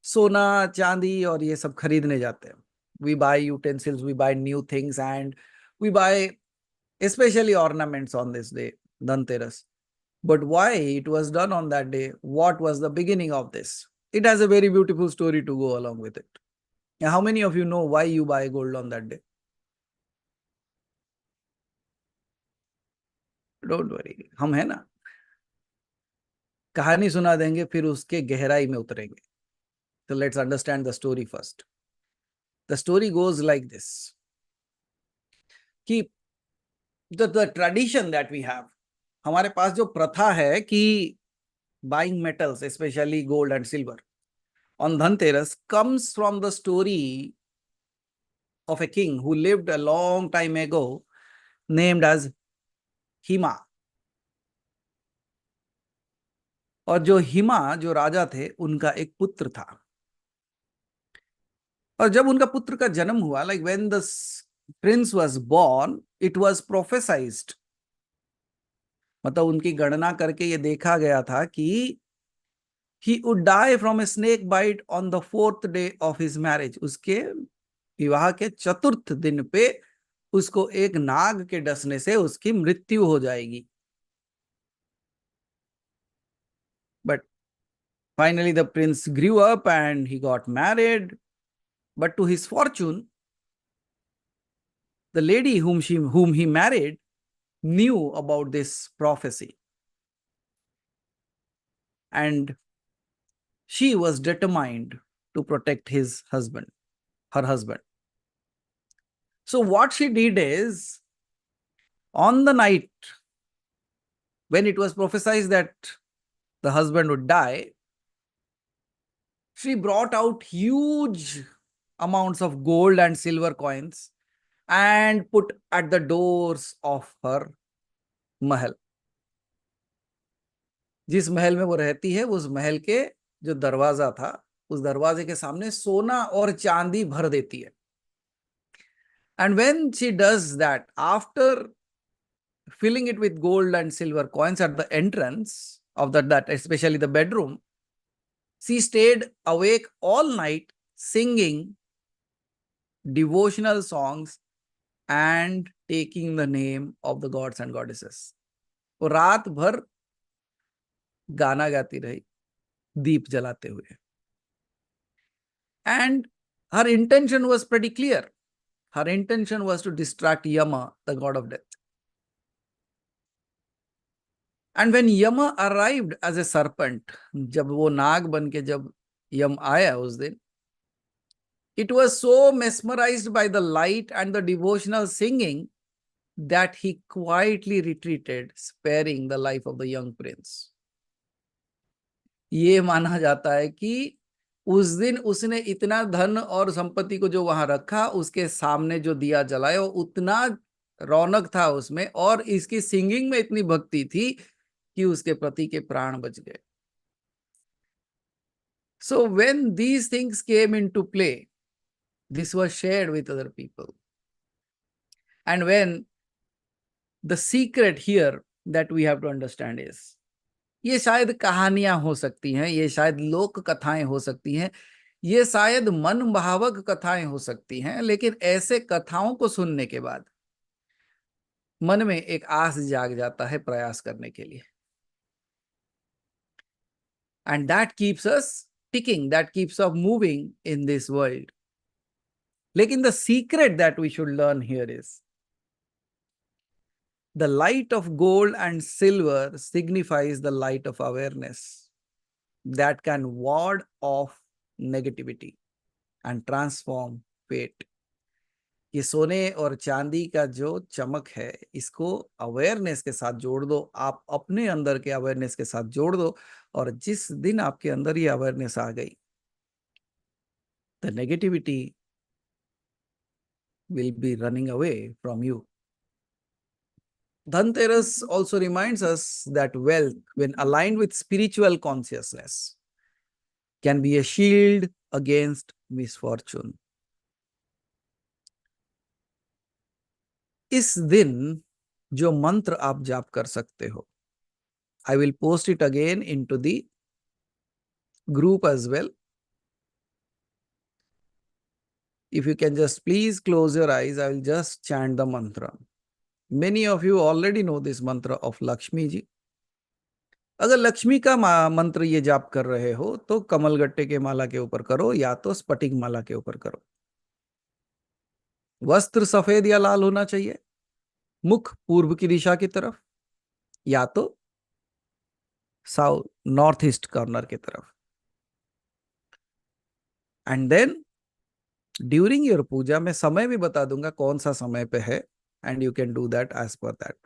सोना चांदी और ये सब खरीदने जाते हैं. We buy utensils, we buy new things, and we buy especially ornaments on this day, Dhanteras. But why it was done on that day? What was the beginning of this? It has a very beautiful story to go along with it. Now, how many of you know why you buy gold on that day? Don't worry, हम है ना, कहानी सुना देंगे फिर उसके गहराई में उतरेंगे. So let's understand the story first. The story goes like this. कि the tradition that we have, हमारे पास जो प्रथा है कि buying metals, especially gold and silver, on Dhanteras comes from the story of a king who lived a long time ago named as Hima. और जो हिमा जो राजा थे उनका एक पुत्र था. और जब उनका पुत्र का जन्म हुआ, like when the prince was born, it was prophesied. मतलब उनकी गणना करके ये देखा गया था कि he would die from a snake bite on the 4th day of his marriage. उसके विवाह के 4th दिन पे उसको एक नाग के डसने से उसकी मृत्यु हो जाएगी. But finally the prince grew up and he got married. But to his fortune, the lady whom he married knew about this prophecy. And she was determined to protect her husband. So what she did is, on the night when it was prophesied that the husband would die, she brought out huge amounts of gold and silver coins and put at the doors of her महल. जिस महल में वो रहती है उस महल के जो दरवाजा था, उस दरवाजे के सामने सोना और चांदी भर देती है. And when she does that, after filling it with gold and silver coins at the entrance of that especially the bedroom, she stayed awake all night singing devotional songs and taking the name of the gods and goddesses. वो रात भर गाना गाती रही दीप जलाते हुए. And her intention was pretty clear. Her intention was to distract Yama, the god of death. And when Yama arrived as a serpent, जब वो नाग बन के जब यम आया उस दिन, it was so mesmerized by the light and the devotional singing that he quietly retreated, sparing the life of the young prince. ये माना जाता है कि उस दिन उसने इतना धन और संपत्ति को जो वहां रखा, उसके सामने जो दिया जलाया, वो उतना रौनक था उसमें, और इसकी सिंगिंग में इतनी भक्ति थी कि उसके पति के प्राण बच गए. So when these things came into play, this was shared with other people. And when the secret here that we have to understand is, ये शायद कहानियां हो सकती हैं, ये शायद लोक कथाएं हो सकती हैं, ये शायद मन भावक कथाएं हो सकती हैं, लेकिन ऐसे कथाओं को सुनने के बाद मन में एक आस जाग जाता है प्रयास करने के लिए. And that keeps us ticking, that keeps us moving in this world. लेकिन the secret that we should learn here is, the light of gold and silver signifies the light of awareness that can ward off negativity and transform fate. ये सोने और चांदी का जो चमक है, इसको अवेयरनेस के साथ जोड़ दो, आप अपने अंदर के अवेयरनेस के साथ जोड़ दो, और जिस दिन आपके अंदर ये अवेयरनेस आ गई, the negativity will be running away from you. Dhanteras also reminds us that wealth, when aligned with spiritual consciousness, can be a shield against misfortune. इस दिन जो मंत्र आप जाप कर सकते हो, I will post it again into the group as well. If you can just please close your eyes, I will just chant the mantra. Many of you already know this mantra of Lakshmi ji. अगर लक्ष्मी का मंत्र ये जाप कर रहे हो तो कमलगट्टे के माला के ऊपर करो, या तो स्फटिक माला के ऊपर करो. वस्त्र सफेद या लाल होना चाहिए, मुख पूर्व की दिशा की तरफ, या तो साउथ नॉर्थ ईस्ट कॉर्नर की तरफ. एंड देन ड्यूरिंग योर पूजा, मैं समय भी बता दूंगा कौन सा समय पे है, and you can do that as per that.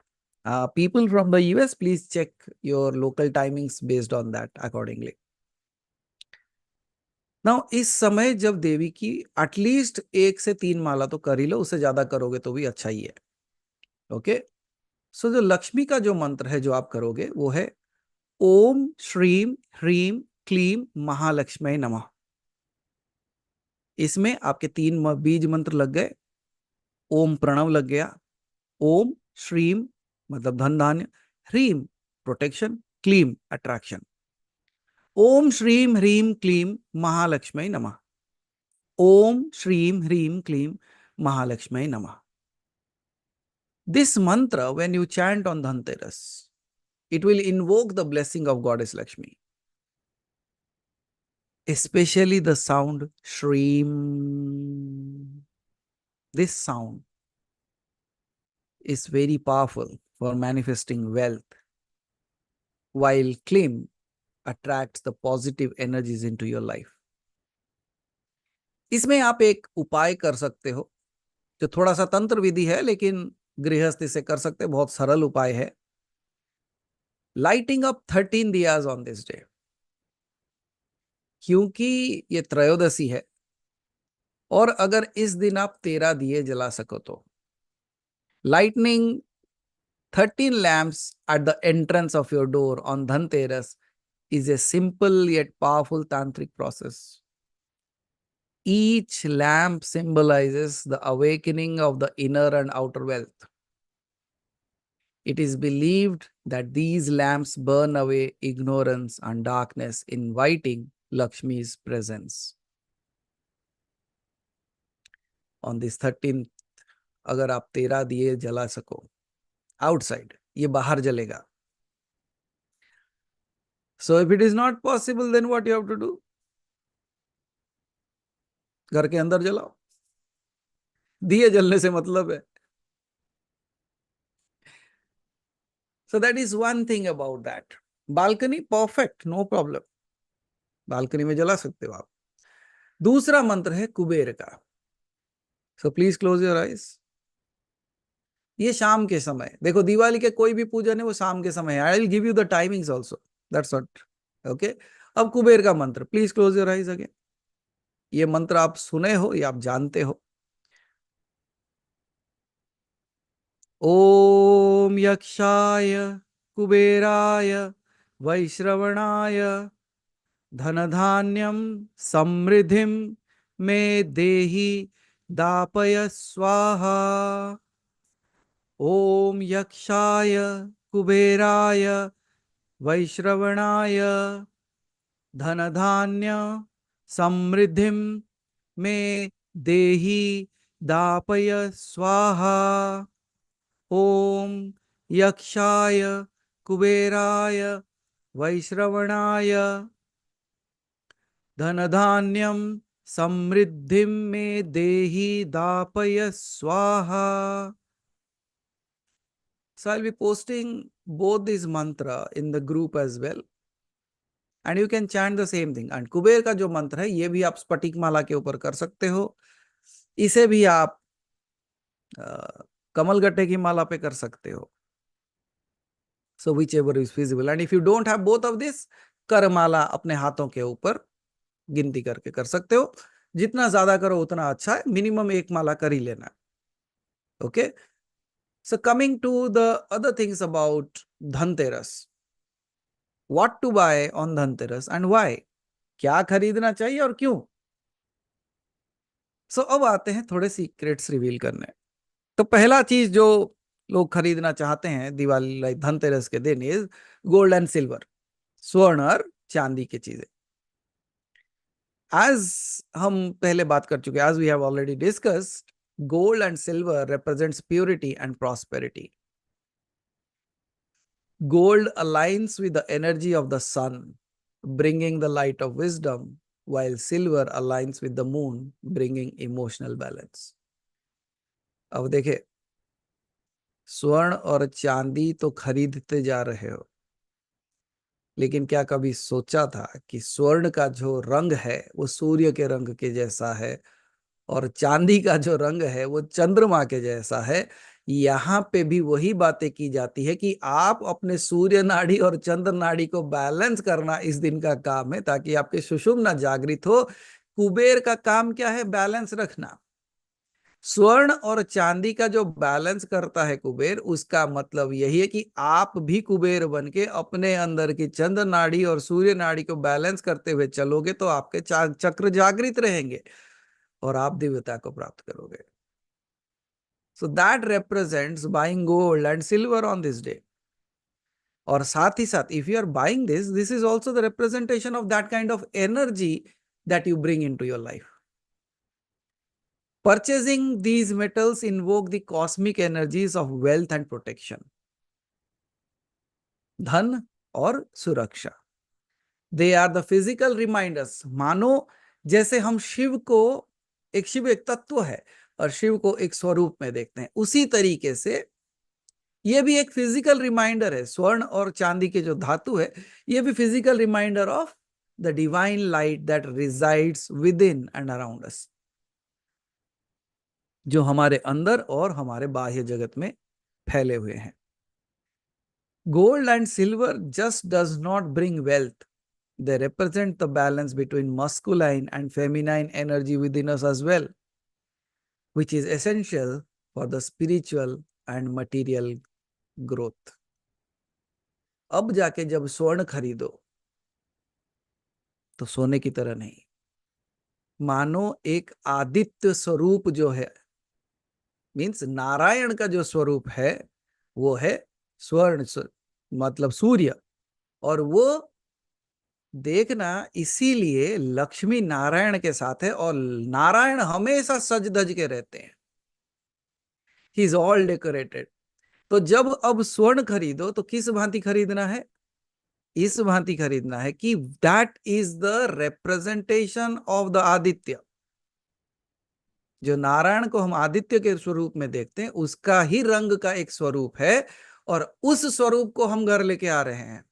People from the US, please check your local timings based on that accordingly. Now, इस समय जब देवी की एटलीस्ट 1 से 3 माला तो कर ही लो, उससे ज्यादा करोगे तो भी अच्छा ही है. ओके, सो जो लक्ष्मी का जो मंत्र है जो आप करोगे वो है ओम श्रीम ह्रीम क्लीम महालक्ष्मी नमः. इसमें आपके 3 बीज मंत्र लग गए. ओम प्रणव लग गया, ओम श्रीम मतलब धन धान्य, ह्रीम प्रोटेक्शन, क्लीम अट्रैक्शन. ओम श्रीम ह्रीम क्लीम महालक्ष्मी नमः. ओम श्रीम ह्रीम क्लीम महालक्ष्मी नमः. This mantra, when you chant on Dhanteras, it will invoke the blessing of Goddess Lakshmi. Especially the sound Shreem. This sound is very powerful for manifesting wealth, while Klim attracts the positive energies into your life. इसमें आप एक उपाय कर सकते हो जो थोड़ा सा तंत्र विधि है, लेकिन गृहस्थ इसे कर सकते, बहुत सरल उपाय है. Lighting up 13 diyas on this day. क्योंकि ये त्रयोदशी है, और अगर इस दिन आप 13 दिए जला सको तो lightning 13 lamps at the entrance of your door on Dhanteras is a simple yet powerful tantric process. Each lamp symbolizes the awakening of the inner and outer wealth. It is believed that these lamps burn away ignorance and darkness, inviting Lakshmi's presence. On this 13th, अगर आप 13 दिए जला सको outside, ये बाहर जलेगा. So if it is not possible, then what you have to do? घर के अंदर जलाओ, दिए जलने से मतलब है. So that is one thing about that. Balcony perfect, no problem, balcony में जला सकते हो आप. दूसरा मंत्र है कुबेर का. So please close your eyes. ये शाम के समय, देखो दिवाली के कोई भी पूजन है वो शाम के समय है. I will give you the timings also, that's what. Okay, अब कुबेर का मंत्र, please close your eyes again. ये मंत्र आप सुने हो या आप जानते हो? ओम यक्षाय कुबेराय वैश्रवणाय धनधान्यम समृद्धिम मे देहि दापय स्वाहा। ओम यक्षाय कुबेराय वैश्रवणाय धनधान्य समृद्धिम मे देहि दापय स्वाहा। ओम यक्षाय कुबेराय वैश्रवणाय धनधान्यम समृद्धिम मे देहि दापय स्वाहा। So I'll be posting both these mantra in the group as well, and you can chant the same thing. And Kuber का जो मंत्र है ये भी आप स्फटिक माला के ऊपर कर सकते हो, इसे भी आप कमलगट्टे की माला पे कर सकते हो. So whichever is feasible. And if you don't have both of this, कर माला अपने हाथों के ऊपर गिनती करके कर सकते हो. जितना ज्यादा करो उतना अच्छा है. मिनिमम एक माला कर ही लेना. Okay. So coming to the other things about Dhanteras. What to buy on Dhanteras and why? क्या खरीदना चाहिए और क्यों? So अब आते हैं थोड़े सीक्रेट्स रिवील करने. तो पहला चीज जो लोग खरीदना चाहते हैं दिवाली लाइक धनतेरस के दिन इज गोल्ड एंड सिल्वर, स्वर्ण और चांदी की चीजें. एज हम पहले बात कर चुके, as we have already discussed, gold and silver represents purity and prosperity. Gold aligns with the energy of the sun, bringing the light of wisdom, while silver aligns with the moon, bringing emotional balance. अब देखे, स्वर्ण और चांदी तो खरीदते जा रहे हो, लेकिन क्या कभी सोचा था कि स्वर्ण का जो रंग है वो सूर्य के रंग के जैसा है और चांदी का जो रंग है वो चंद्रमा के जैसा है. यहाँ पे भी वही बातें की जाती है कि आप अपने सूर्य नाड़ी और चंद्र नाड़ी को बैलेंस करना इस दिन का काम है, ताकि आपके सुषुम्ना जागृत हो. कुबेर का काम क्या है? बैलेंस रखना. स्वर्ण और चांदी का जो बैलेंस करता है कुबेर, उसका मतलब यही है कि आप भी कुबेर बन के अपने अंदर की चंद्र नाड़ी और सूर्य नाड़ी को बैलेंस करते हुए चलोगे तो आपके चक्र जागृत रहेंगे और आप दिव्यता को प्राप्त करोगे. So that represents buying gold and silver on this day. और साथ ही साथ if you are buying this is also the representation of that kind of energy that you bring in to your life. Purchasing these metals invoke the cosmic energies of wealth and protection. धन और सुरक्षा. They are the physical reminders. मानो जैसे हम शिव एक तत्व है और शिव को एक स्वरूप में देखते हैं, उसी तरीके से ये भी एक फिजिकल रिमाइंडर है. स्वर्ण और चांदी के जो धातु है, ये भी physical reminder of the divine light that resides within and around us, जो हमारे अंदर और हमारे बाह्य जगत में फैले हुए हैं. Gold and silver just does not bring wealth. They represent the balance between masculine and feminine energy within us as well, which is essential for the spiritual and material growth. अब जाके जब स्वर्ण खरीदो तो सोने की तरह नहीं, मानो एक आदित्य स्वरूप जो है, मीन्स नारायण का जो स्वरूप है वो है स्वर्ण, मतलब सूर्य. और वो देखना इसीलिए लक्ष्मी नारायण के साथ है और नारायण हमेशा सज धज के रहते हैं. He is all decorated. तो जब अब स्वर्ण खरीदो तो किस भांति खरीदना है? इस भांति खरीदना है कि that is the representation of the Aditya. जो नारायण को हम आदित्य के स्वरूप में देखते हैं, उसका ही रंग का एक स्वरूप है और उस स्वरूप को हम घर लेके आ रहे हैं,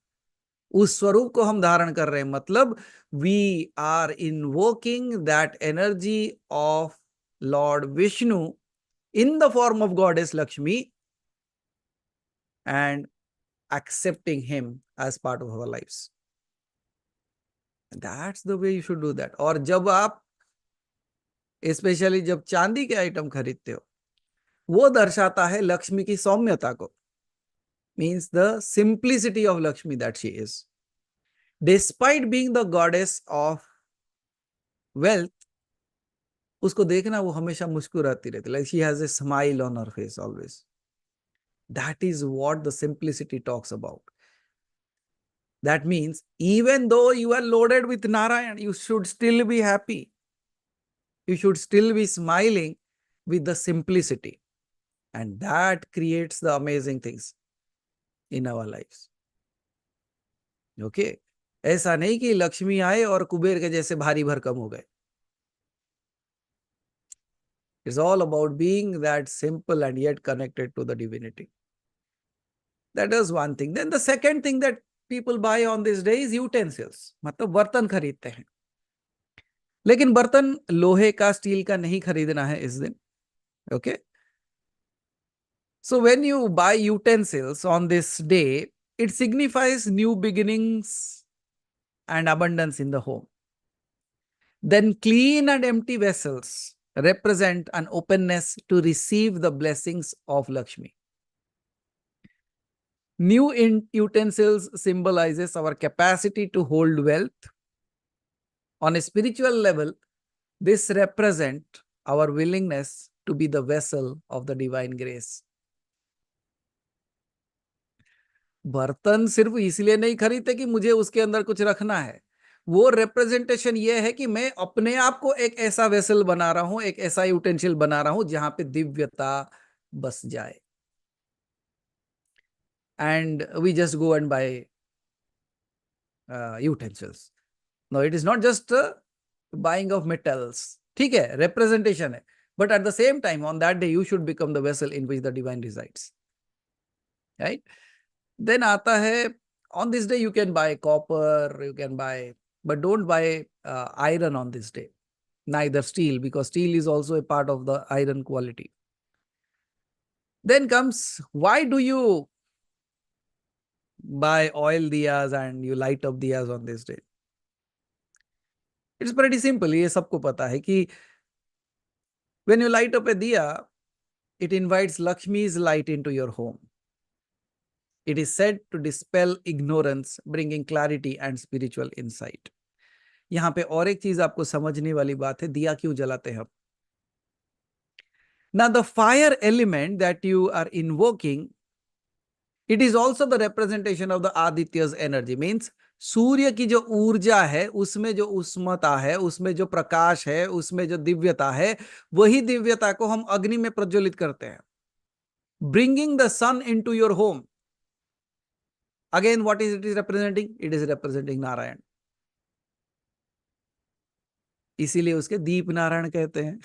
उस स्वरूप को हम धारण कर रहे हैं. मतलब we are invoking that energy of Lord Vishnu in the form of goddess Lakshmi and accepting him as part of our lives. That's the way you should do that. और जब आप स्पेशली जब चांदी के आइटम खरीदते हो, वो दर्शाता है लक्ष्मी की सौम्यता को, means the simplicity of Lakshmi that she is. Despite being the goddess of wealth, उसको देखना वो हमेशा मुस्कुराती रहती, like she has a smile on her face always. That is what the simplicity talks about. That means even though you are loaded with Narayan, you should still be happy. You should still be smiling with the simplicity. And that creates the amazing things in our lives. Okay? ऐसा नहीं कि लक्ष्मी आए और कुबेर के जैसे भारी भरकम हो गए। It's all about being that simple and yet connected to the divinity. That is one thing. Then the second thing that people buy on this day is utensils. मतलब बर्तन खरीदते हैं। लेकिन बर्तन लोहे का, स्टील का नहीं खरीदना है इस दिन। Okay, so when you buy utensils on this day, it signifies new beginnings and abundance in the home. Then clean and empty vessels represent an openness to receive the blessings of Lakshmi. New utensils symbolizes our capacity to hold wealth. On a spiritual level, this represent our willingness to be the vessel of the divine grace. बर्तन सिर्फ इसलिए नहीं खरीदते कि मुझे उसके अंदर कुछ रखना है, वो रिप्रेजेंटेशन ये है कि मैं अपने आप को एक ऐसा वेसल बना रहा हूं, एक ऐसा यूटेंशियल बना रहा हूं जहां पे दिव्यता बस जाए। And we just go and buy utensils. No, it is not just buying of metals. ठीक है, रिप्रेजेंटेशन है, but at the same time on that day you should become the vessel in which the divine resides, right? Then आता है, on this day you can buy copper, you can buy, but don't buy iron on this day, neither steel, because steel is also a part of the iron quality. Then comes, why do you buy oil diyas and you light up diyas on this day? It's pretty simple. ये सबको पता है कि when you light up a diya, it invites Lakshmi's light into your home. It is said to dispel ignorance, bringing clarity and spiritual insight. यहां पे और एक चीज आपको समझने वाली बात है, दिया क्यों जलाते हैं हम? Now the fire element that you are invoking, it is also the representation of the Aditya's energy. Means सूर्य की जो ऊर्जा है, उसमें जो उष्मता है, उसमें जो प्रकाश है, उसमें जो दिव्यता है, वही दिव्यता को हम अग्नि में प्रज्वलित करते हैं। Bringing the sun into your home. Again, what is it is representing? It is representing Narayan. इसीलिए उसके दीप नारायण कहते हैं।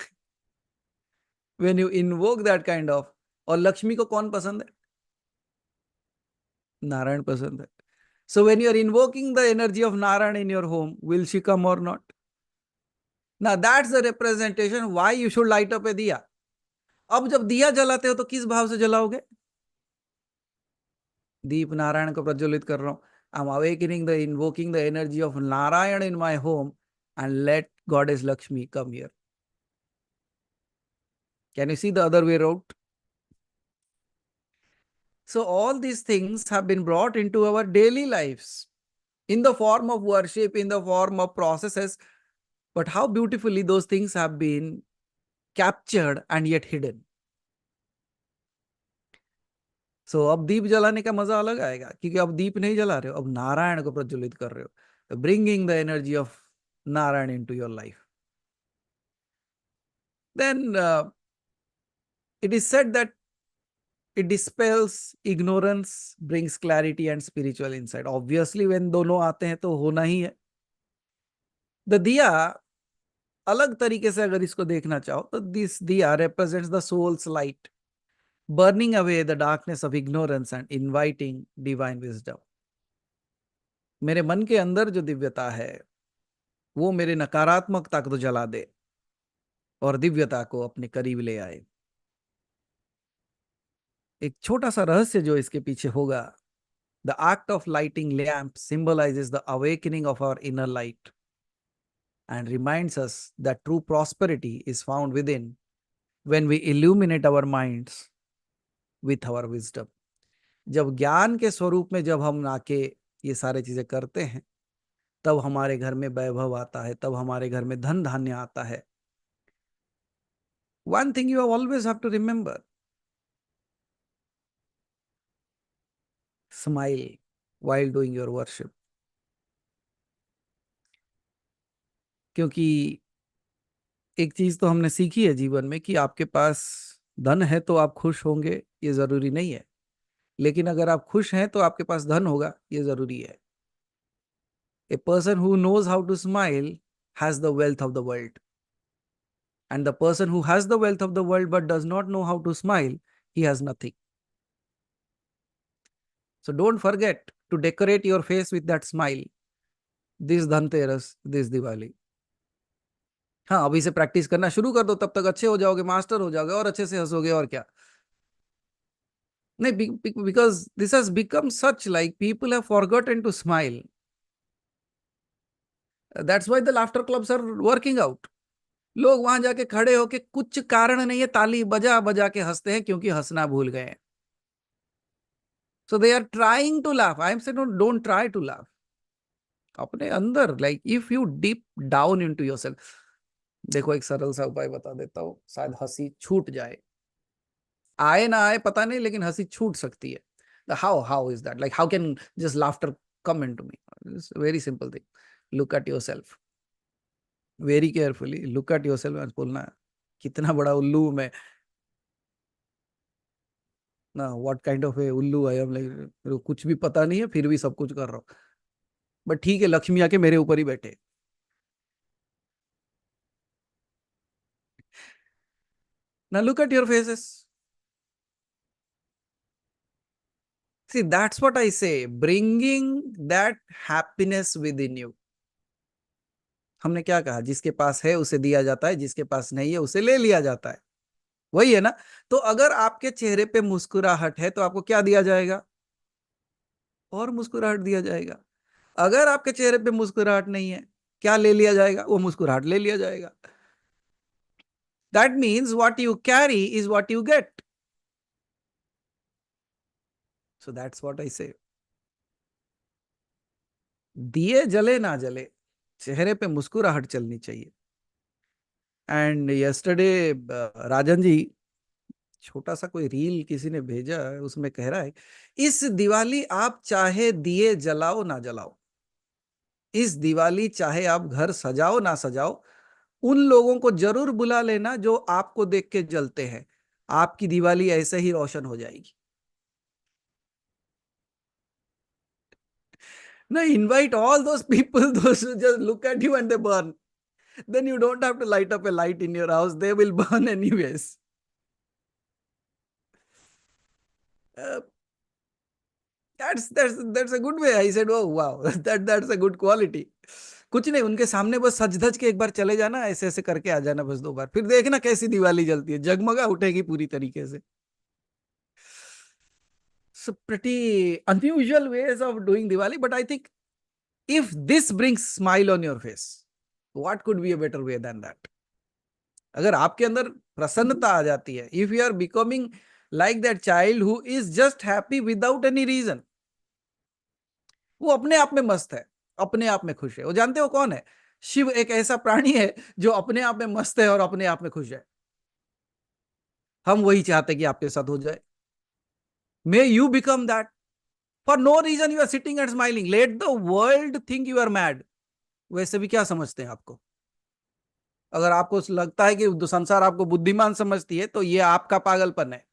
When you invoke that kind of, और लक्ष्मी को कौन पसंद है? नारायण पसंद है। So when you are invoking the energy of Narayan in your home, will she come or not? Now that's the representation why you should light up a diya. अब जब दिया जलाते हो तो किस भाव से जलाओगे? दीप नारायण को प्रज्वलित कर रहा हूं। I'm awakening the, invoking the energy of Narayan in my home and let Goddess Lakshmi come here. Can you see the other way around? So all these things have been brought into our daily lives in the form of worship, in the form of processes. But how beautifully those things have been captured and yet hidden. So अब दीप जलाने का मजा अलग आएगा, क्योंकि अब दीप नहीं जला रहे हो, अब नारायण को प्रज्वलित कर रहे हो, bringing the energy of Narayan into your life. Then it is said that it dispels ignorance, brings clarity and spiritual insight. Obviously, when दोनों आते हैं तो होना ही है। The दिया, अलग तरीके से अगर इसको देखना चाहो तो this दिया represents the soul's light, burning away the darkness of ignorance and inviting divine wisdom. मेरे मन के अंदर जो दिव्यता है वो मेरे नकारात्मकता को तो जला दे और दिव्यता को अपने करीब ले आए। एक छोटा सा रहस्य जो इसके पीछे होगा, the act of lighting lamp symbolizes the awakening of our inner light. and reminds us that true prosperity is found within when we illuminate our minds with our wisdom. जब ज्ञान के स्वरूप में जब हम आके ये सारे चीजें करते हैं, तब हमारे घर में वैभव आता है, तब हमारे घर में धन धान्य आता है. One thing you always have to remember, smile while doing your worship. क्योंकि एक चीज तो हमने सीखी है जीवन में कि आपके पास धन है तो आप खुश होंगे, ये जरूरी नहीं है. लेकिन अगर आप खुश हैं तो आपके पास धन होगा, ये जरूरी है. A person who knows how to smile has the wealth of the world. And the person who has the wealth of the world but does not know how to smile, he has nothing. So don't forget to decorate your face with that smile. This Dhanteras, this Diwali. हाँ, अभी से practice करना शुरू कर दो, तब तक अच्छे हो जाओगे, मास्टर हो जाओगे और अच्छे से हंसोगे और क्या. नहीं, because this has become such like people have forgotten to smile. That's why the laughter clubs are working out. लोग वहां जाके खड़े होके कुछ कारण नहीं है ताली बजा बजा के हंसते हैं क्योंकि हंसना भूल गए हैं. So they are trying to laugh. I am saying don't try to laugh. अपने अंदर like if you deep down into yourself. देखो एक सरल सा उपाय बता देता हूँ, शायद हंसी छूट जाए. आए ना आए पता नहीं, लेकिन हंसी छूट सकती है. How is that? Like how can just laughter come into me? It's a very simple thing. Look at yourself. Very carefully. Look at yourself and बोलना कितना बड़ा उल्लू मैं. ना व्हाट काइंड ऑफ ए उल्लू आई एम, लाइक मेरे को कुछ भी पता नहीं है फिर भी सब कुछ कर रहा हूँ. बट ठीक है, लक्ष्मी आके मेरे ऊपर ही बैठे. ना look at your faces. See that's what I say, bringing that happiness within you. हमने क्या कहा, जिसके पास है उसे दिया जाता है, जिसके पास नहीं है उसे ले लिया जाता है. वही है ना. तो अगर आपके चेहरे पे मुस्कुराहट है तो आपको क्या दिया जाएगा, और मुस्कुराहट दिया जाएगा. अगर आपके चेहरे पे मुस्कुराहट नहीं है, क्या ले लिया जाएगा, वो मुस्कुराहट ले लिया जाएगा. That means what you carry is what you get. So that's what I से. दिए जले ना जले, चेहरे पे मुस्कुराहट चलनी चाहिए. एंड यस्टरडे राजन जी, छोटा सा कोई रील किसी ने भेजा है, उसमें कह रहा है इस दिवाली आप चाहे दिए जलाओ ना जलाओ, इस दिवाली चाहे आप घर सजाओ ना सजाओ, उन लोगों को जरूर बुला लेना जो आपको देख के जलते हैं. आपकी दिवाली ऐसे ही रोशन हो जाएगी. ना, invite all those people those just look at you and they burn. Then you don't have to light up a light in your house. They will burn anyways. Uh, that's a good way. I said, oh wow, that's a good quality. कुछ नहीं, उनके सामने बस सज धज के एक बार चले जाना, ऐसे ऐसे करके आ जाना बस 2 बार, फिर देखना कैसी दिवाली जलती है, जगमगा उठेगी पूरी तरीके से. So pretty unusual ways of doing Diwali, but I think if this brings smile on your face, what could be a better way than that? अगर आपके अंदर प्रसन्नता आ जाती है, if you are becoming like that child who is just happy without any reason, वो अपने आप में मस्त है, अपने आप में खुश है. वो जानते हो कौन है? शिव एक ऐसा प्राणी है जो अपने आप में मस्त है और अपने आप में खुश है. हम वही चाहते हैं कि आपके साथ हो जाए. May you become that. For no reason you are sitting and smiling, let the world think you are mad. वैसे भी क्या समझते हैं आपको? अगर आपको लगता है कि संसार आपको बुद्धिमान समझती है, तो ये आपका पागलपन है.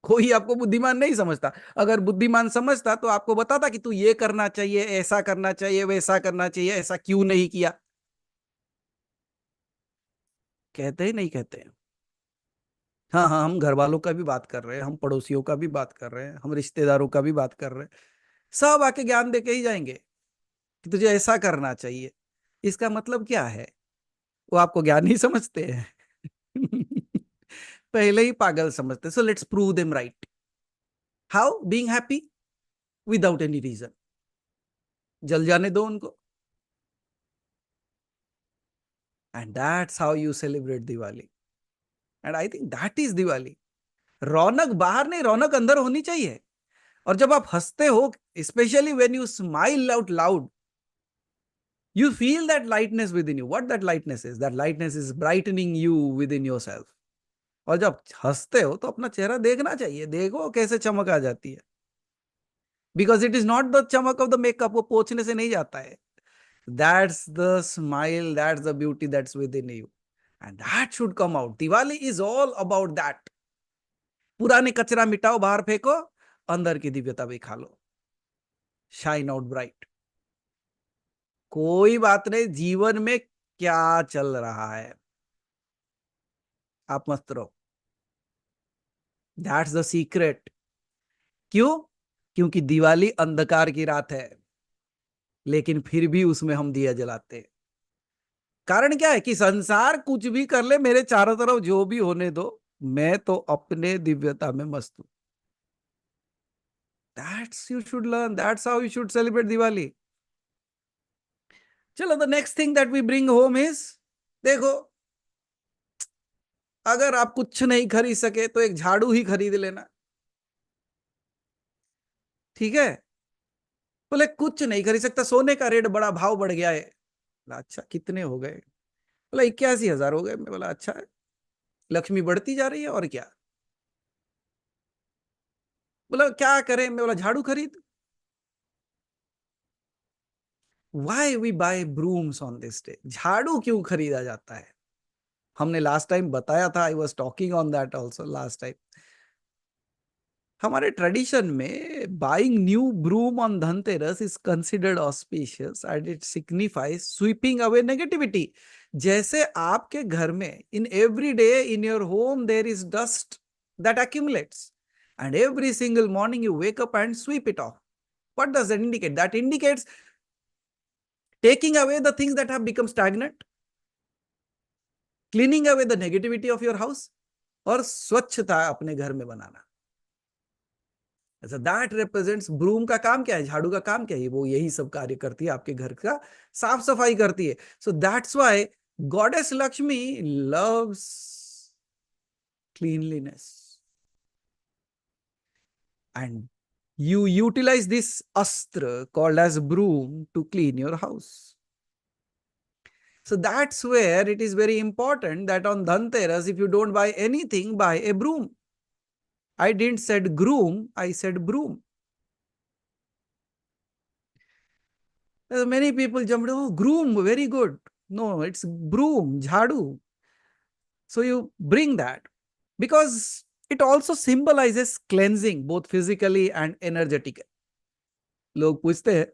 कोई आपको बुद्धिमान नहीं समझता. अगर बुद्धिमान समझता तो आपको बताता कि तू ये करना चाहिए, ऐसा करना चाहिए, वैसा करना चाहिए, ऐसा क्यों नहीं किया. कहते ही नहीं कहते हैं. हाँ हाँ, हम घर वालों का भी बात कर रहे हैं, हम पड़ोसियों का भी बात कर रहे हैं, हम रिश्तेदारों का भी बात कर रहे हैं. सब आके ज्ञान दे के ही जाएंगे कि तुझे ऐसा करना चाहिए. इसका मतलब क्या है? वो आपको ज्ञान ही समझते हैं. पहले ही पागल समझते. So let's prove them right. How? Being happy without any reason. जल जाने दो उनको. And that's how you celebrate Diwali. And I think that is Diwali. रौनक बाहर नहीं, रौनक अंदर होनी चाहिए. और जब आप हंसते हो, specially when you smile out loud, you feel that lightness within you. What that lightness is? That lightness is brightening you within yourself. और जब हंसते हो तो अपना चेहरा देखना चाहिए. देखो कैसे चमक आ जाती है. Because it is not the चमक ऑफ द मेकअप, वो पोछने से नहीं जाता है. That's the smile, that's the beauty that's with in you, and that should come out. Diwali is all about that. पुराने कचरा मिटाओ, बाहर फेंको, अंदर की दिव्यता भी खा लो. Shine out bright. कोई बात नहीं, जीवन में क्या चल रहा है, आप मस्त रहो. That's the secret. क्यों? क्योंकि दिवाली अंधकार की रात है, लेकिन फिर भी उसमें हम दिया जलाते हैं. कारण क्या है कि संसार कुछ भी कर ले, मेरे चारों तरफ जो भी होने दो, मैं तो अपने दिव्यता में मस्त हूं. That's you should learn. That's how you should celebrate Diwali. चलो, the next thing that we bring home is, देखो, अगर आप कुछ नहीं खरीद सके तो एक झाड़ू ही खरीद लेना. ठीक है? बोले कुछ नहीं खरीद सकता, सोने का रेट बड़ा भाव बढ़ गया है. बोला अच्छा, कितने हो गए? बोला 81,000 हो गए. मैं बोला अच्छा है, लक्ष्मी बढ़ती जा रही है और क्या. बोला क्या करें? मैं बोला झाड़ू खरीद. Why we buy brooms on this day? झाड़ू क्यों खरीदा जाता है? हमने लास्ट टाइम बताया था, I was talking on that also last time. हमारे ट्रेडिशन में buying new broom on Dhanteras is considered auspicious and it signifies sweeping away negativity. जैसे आपके घर में in every day in your home there is dust that accumulates, and every single morning you wake up and sweep it off. What does that indicate? That indicates taking away the things that have become stagnant, cleaning away the negativity of your house, और स्वच्छता अपने घर में बनाना. अच्छा, that represents. Broom का काम क्या है? झाड़ू का काम क्या है? वो यही सब कार्य करती है, आपके घर का साफ सफाई करती है. So that's why goddess Lakshmi loves cleanliness, and you utilize this astra called as broom to clean your house. So that's where it is very important that on Dhanteras, if you don't buy anything, buy a broom. I didn't said groom, I said broom. Many people jumped, oh, groom, very good. No, it's broom, jhadu. So you bring that because it also symbolizes cleansing, both physically and energetically. लोग पूछते हैं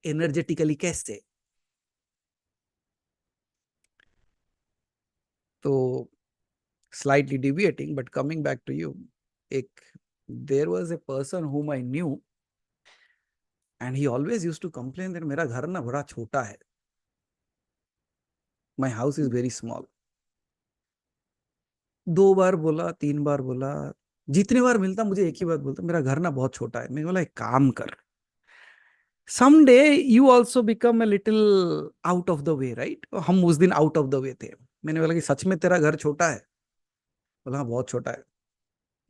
energetically कैसे? तो slightly deviating, but coming back to you, there was a person whom I knew, and he always used to complain that मेरा घर ना बड़ा छोटा है. My house is very small. 2 बार बोला, 3 बार बोला, जितने बार मिलता मुझे एक ही बात बोलता, मेरा घर ना बहुत छोटा है. मैं बोला एक काम कर, someday you also become a little out of the way, right? हम उस दिन out of the way थे. मैंने बोला कि सच में तेरा घर छोटा है? बोला हाँ बहुत छोटा है.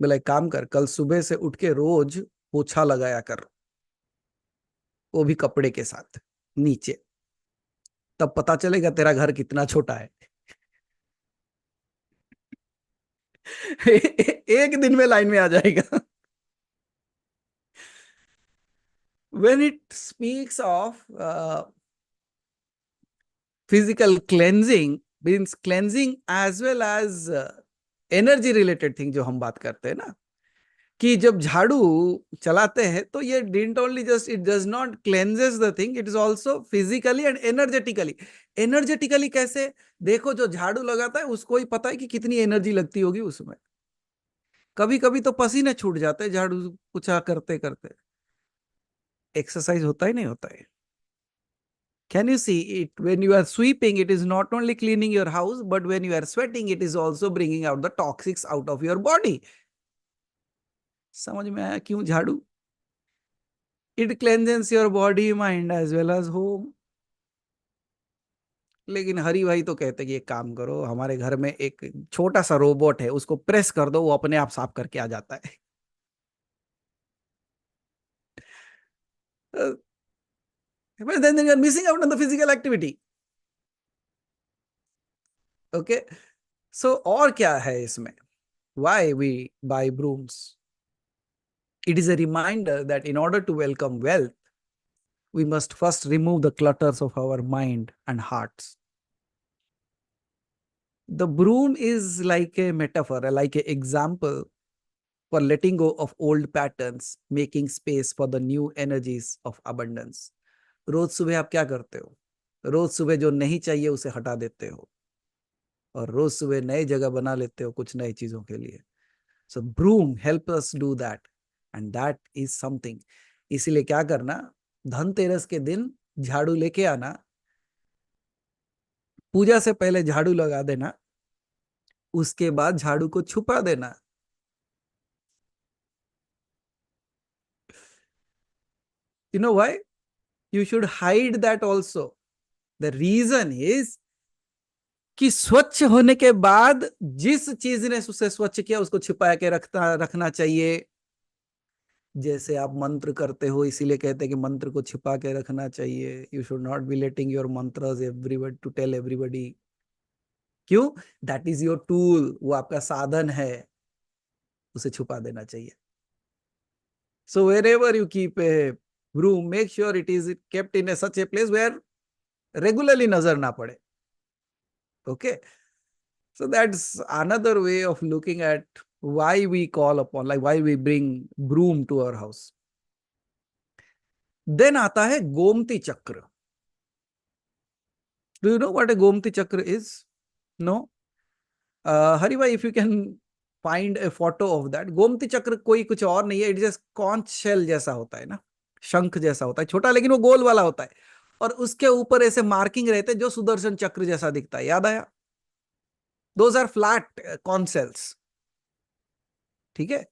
बोला एक काम कर, कल सुबह से उठ के रोज पोछा लगाया कर, वो भी कपड़े के साथ नीचे, तब पता चलेगा तेरा घर कितना छोटा है. एक दिन में लाइन में आ जाएगा. When it speaks of physical cleansing, means cleansing as well as energy related thing जो हम बात करते हैं ना, कि जब झाड़ू चलाते हैं तो ये didn't only just it does not cleanses the thing, it is also physically and energetically. Energetically कैसे? देखो, जो झाड़ू लगाता है उसको ही पता है कि कितनी एनर्जी लगती होगी उसमें. कभी कभी तो पसीने छूट जाते हैं झाड़ू पोछा करते करते. एक्सरसाइज होता ही नहीं होता है. Can you see it? When you are sweeping, it is not only cleaning your house, but when you are sweating, it is also bringing out the toxics out of your body. समझ में आया क्यों झाड़ू? It cleanses your body, mind as well as home. लेकिन हरी भाई तो कहते कि एक काम करो, हमारे घर में एक छोटा सा रोबोट है, उसको प्रेस कर दो, वो अपने आप साफ करके आ जाता है। But then you are missing out on the physical activity. Okay, so और क्या है इसमें? Why we buy brooms? It is a reminder that in order to welcome wealth, we must first remove the clutters of our mind and hearts. The broom is like a metaphor, like an example for letting go of old patterns, making space for the new energies of abundance. रोज सुबह आप क्या करते हो? रोज सुबह जो नहीं चाहिए उसे हटा देते हो, और रोज सुबह नई जगह बना लेते हो कुछ नई चीजों के लिए. So broom help us do that, and that is something. इसीलिए क्या करना, धनतेरस के दिन झाड़ू लेके आना, पूजा से पहले झाड़ू लगा देना, उसके बाद झाड़ू को छुपा देना. You know why? You should hide that also. The reason is कि स्वच्छ होने के बाद जिस चीज ने उसे स्वच्छ किया उसको छिपा के रखना चाहिए. जैसे आप मंत्र करते हो, इसीलिए कहते हैं कि मंत्र को छिपा के रखना चाहिए. You should not be letting your mantras everybody to tell everybody. क्यों? दैट इज योर टूल, वो आपका साधन है, उसे छुपा देना चाहिए. So wherever you keep a room, make sure it is kept in a such a place where regularly नजर ना पड़े. Okay, so that's another way of looking at why we call upon, like why we bring broom to our house. Then आता है गोमती चक्र. Do you know what a gomti chakra is? No? Hari bhai, if you can find a photo of that. Gomti चक्र कोई कुछ और नहीं है, it just conch shell जैसा होता है ना, शंख जैसा होता है, छोटा लेकिन वो गोल वाला होता है, और उसके ऊपर ऐसे मार्किंग रहते हैं जो सुदर्शन चक्र जैसा दिखता है. याद आया? Those are flat conch shells. ठीक है.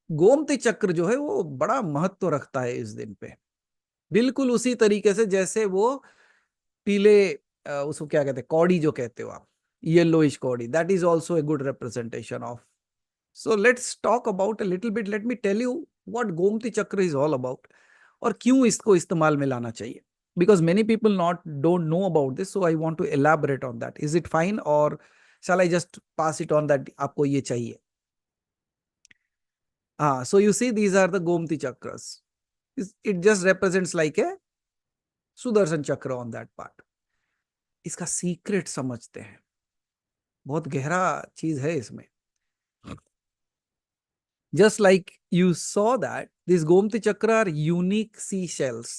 गोमती चक्र जो है वो बड़ा महत्व रखता है इस दिन पे, बिल्कुल उसी तरीके से जैसे वो पीले उसको क्या कहते हैं, कौड़ी जो कहते हो आप, येलोइश कौड़ी, that is also a good representation of. So let's talk about a little bit, let me tell you what Gomti chakra is all about, और क्यों इसको इस्तेमाल में लाना चाहिए. Because many people not don't know about this, so I want to elaborate on that. Is it fine, और shall I just pass it on that आपको ये चाहिए? So you see, these are the Gomti chakras. It just represents like a Sudarshan chakra on that part. इसका secret समझते हैं, बहुत गहरा चीज है इसमें. Just like you saw that these Gomti chakra are unique seashells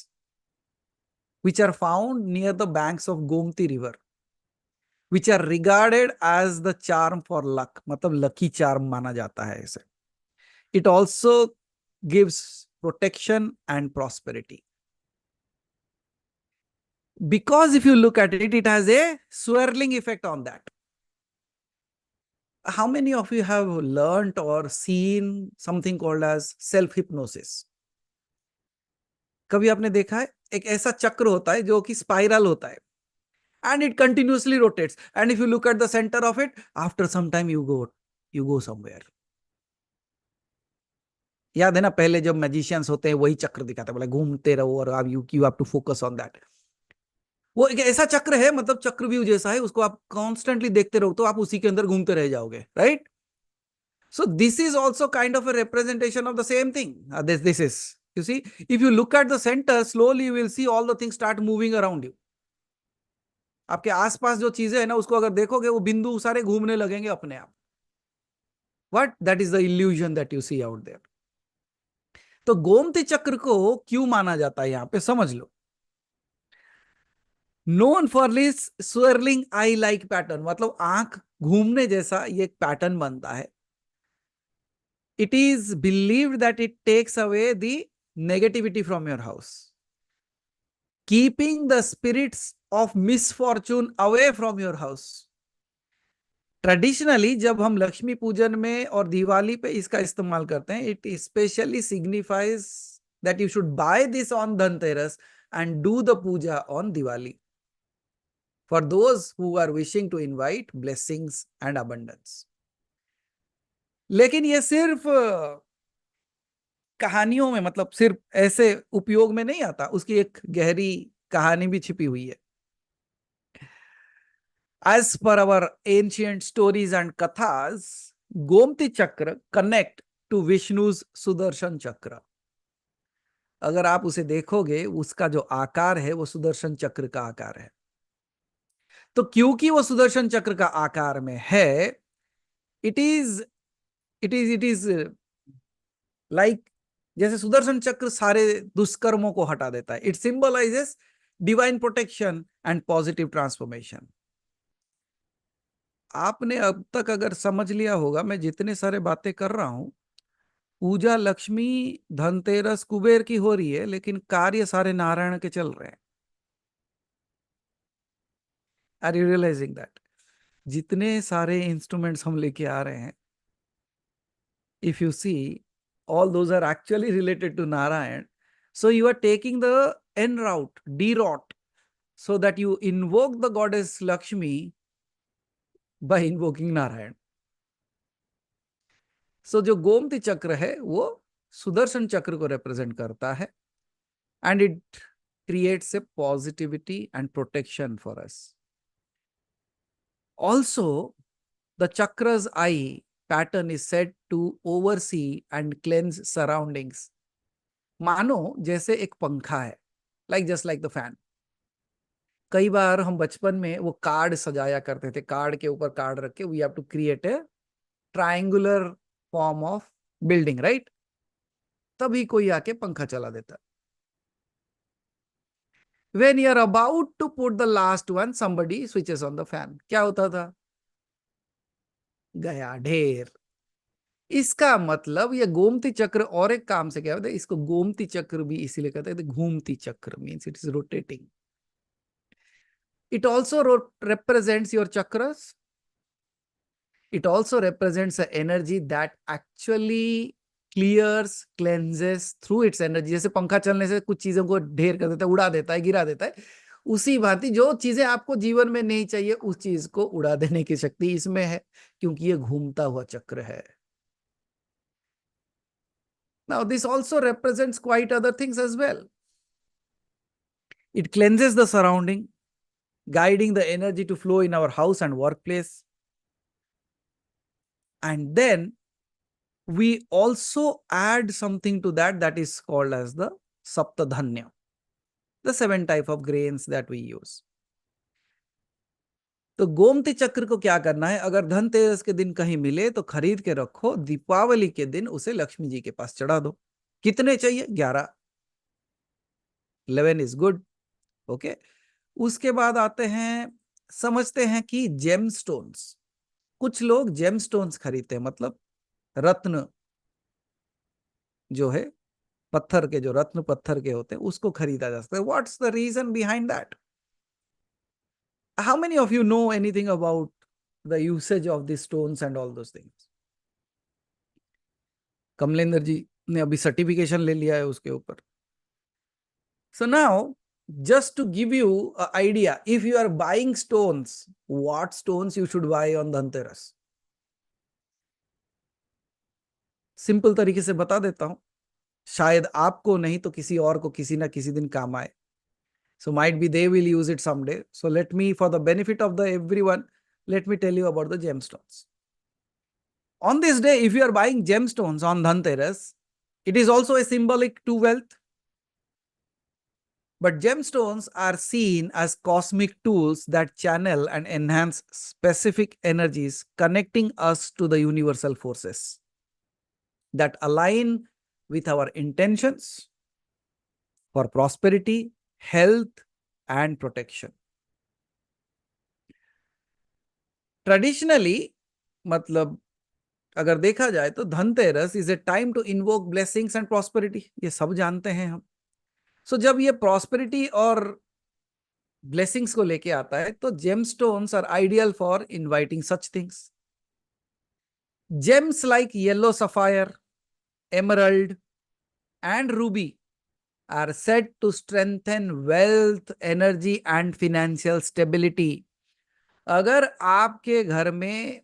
which are found near the banks of Gomti river, which are regarded as the charm for luck. मतलब lucky charm माना जाता है इसे. It also gives protection and prosperity. Because if you look at it, it has a swirling effect on that. How many of you have learnt or seen something called as self-hypnosis? कभी आपने देखा है एक ऐसा चक्र होता है जो कि स्पाइरल होता है, and it continuously rotates, and if you look at the center of it, after some time you go somewhere. याद है ना, पहले जब मैजिशियंस होते हैं वही चक्र दिखाते हैं, बोला घूमते रहो और आप you have to focus on that. वो एक ऐसा चक्र है, मतलब चक्रव्यूह जैसा है, उसको आप कॉन्स्टेंटली देखते रहो तो आप उसी के अंदर घूमते रह जाओगे, right? So this is also kind of a representation of the same thing. This is, you see, if you look at the centre slowly, you will see all the things start moving around you. आपके आसपास जो चीजें है ना, उसको अगर देखोगे वो बिंदु सारे घूमने लगेंगे अपने आप. What? That is the illusion that you see out there. तो गोमती चक्र को क्यों माना जाता है यहां पे, समझ लो. Known for this swirling eye like pattern, मतलब आंख घूमने जैसा ये एक पैटर्न बनता है. It is believed that it takes away the negativity from your house, keeping the spirits of misfortune away from your house. Traditionally जब हम लक्ष्मी पूजन में और दिवाली पे इसका इस्तेमाल करते हैं, it specially signifies that you should buy this on Dhanteras and do the puja on Diwali. for those who are wishing to invite blessings and abundance. लेकिन ये सिर्फ कहानियों में, मतलब सिर्फ ऐसे उपयोग में नहीं आता, उसकी एक गहरी कहानी भी छिपी हुई है. As per our ancient stories and kathas, Gomti Chakra connect to Vishnu's Sudarshan Chakra. अगर आप उसे देखोगे, उसका जो आकार है वो सुदर्शन चक्र का आकार है. तो क्योंकि वो सुदर्शन चक्र का आकार में है, इट इज लाइक, जैसे सुदर्शन चक्र सारे दुष्कर्मों को हटा देता है. It symbolizes divine protection and positive transformation. आपने अब तक अगर समझ लिया होगा, मैं जितने सारे बातें कर रहा हूं, पूजा लक्ष्मी, धनतेरस, कुबेर की हो रही है, लेकिन कार्य सारे नारायण के चल रहे हैं. Are you realising that? जितने सारे इंस्ट्रूमेंट्स हम लेके आ रहे हैं, if you see, all those are actually related to Narayan. So you are taking the N route, D route, so that you invoke the goddess Lakshmi by invoking Narayan. So जो गोमती चक्र है वो सुदर्शन चक्र को represent करता है, and it creates a positivity and protection for us. Also, the chakra's eye pattern is said to oversee and cleanse surroundings. मानो जैसे एक पंखा है, जस्ट लाइक द फैन. कई बार हम बचपन में वो कार्ड सजाया करते थे, कार्ड के ऊपर कार्ड रख के we have to create a triangular form of building, right? तभी कोई आके पंखा चला देता. When you are about to put the last one, somebody switches on the fan. क्या होता था? गया ढेर. इसका मतलब ये गोमती चक्र और एक काम से क्या होता है, इसको गोमती चक्र भी इसीलिए कहते हैं घूमती चक्र, means it is rotating. It also represents your chakras. It also represents an energy that actually clears, cleanses through its energy. जैसे पंखा चलने से कुछ चीजों को ढेर कर देता है, उड़ा देता है, गिरा देता है, उसी भांति जो चीजें आपको जीवन में नहीं चाहिए उस चीज को उड़ा देने की शक्ति इसमें है, क्योंकि ये घूमता हुआ चक्र है. Now this also represents quite other things as well. It cleanses the surrounding, guiding the energy to flow in our house and workplace. And then we also add something to that is called as the Saptadhanya, the 7 type of grains that we use. तो गोमती चक्र को क्या करना है, अगर धनतेरस के दिन कहीं मिले तो खरीद के रखो, दीपावली के दिन उसे लक्ष्मी जी के पास चढ़ा दो. कितने चाहिए? 11. 11 इज गुड. ओके. उसके बाद आते हैं, समझते हैं कि जेम स्टोन्स. कुछ लोग जेम स्टोन्स खरीदते हैं, मतलब रत्न जो है, पत्थर के, जो रत्न पत्थर के होते हैं, उसको खरीदा जा सकता है. What's the reason behind that? How many of you know anything about the usage of the stones and all those things? Kamlendra ji ने अभी सर्टिफिकेशन ले लिया है उसके ऊपर. So now, just to give you an idea, if you are buying stones, what stones you should buy on Dhanteras? Simple तरीके से बता देता हूं, शायद आपको नहीं तो किसी और को किसी ना किसी दिन काम आए. So might be they will use it someday. So let me, for the benefit of the everyone, let me tell you about the gemstones. On this day, if you are buying gemstones on Dhanteras, it is also a symbolic to wealth. But gemstones are seen as cosmic tools that channel and enhance specific energies, connecting us to the universal forces that align with our intentions for prosperity, health, and protection. Traditionally, मतलब अगर देखा जाए तो Dhanteras is a time to invoke blessings and prosperity. ये सब जानते हैं हम. सो जब ये प्रॉस्पेरिटी और ब्लेसिंग्स को लेके आता है तो gemstones are ideal for inviting such things. Gems like yellow sapphire, emerald, and ruby are said to strengthen wealth, energy and financial stability. अगर आपके घर में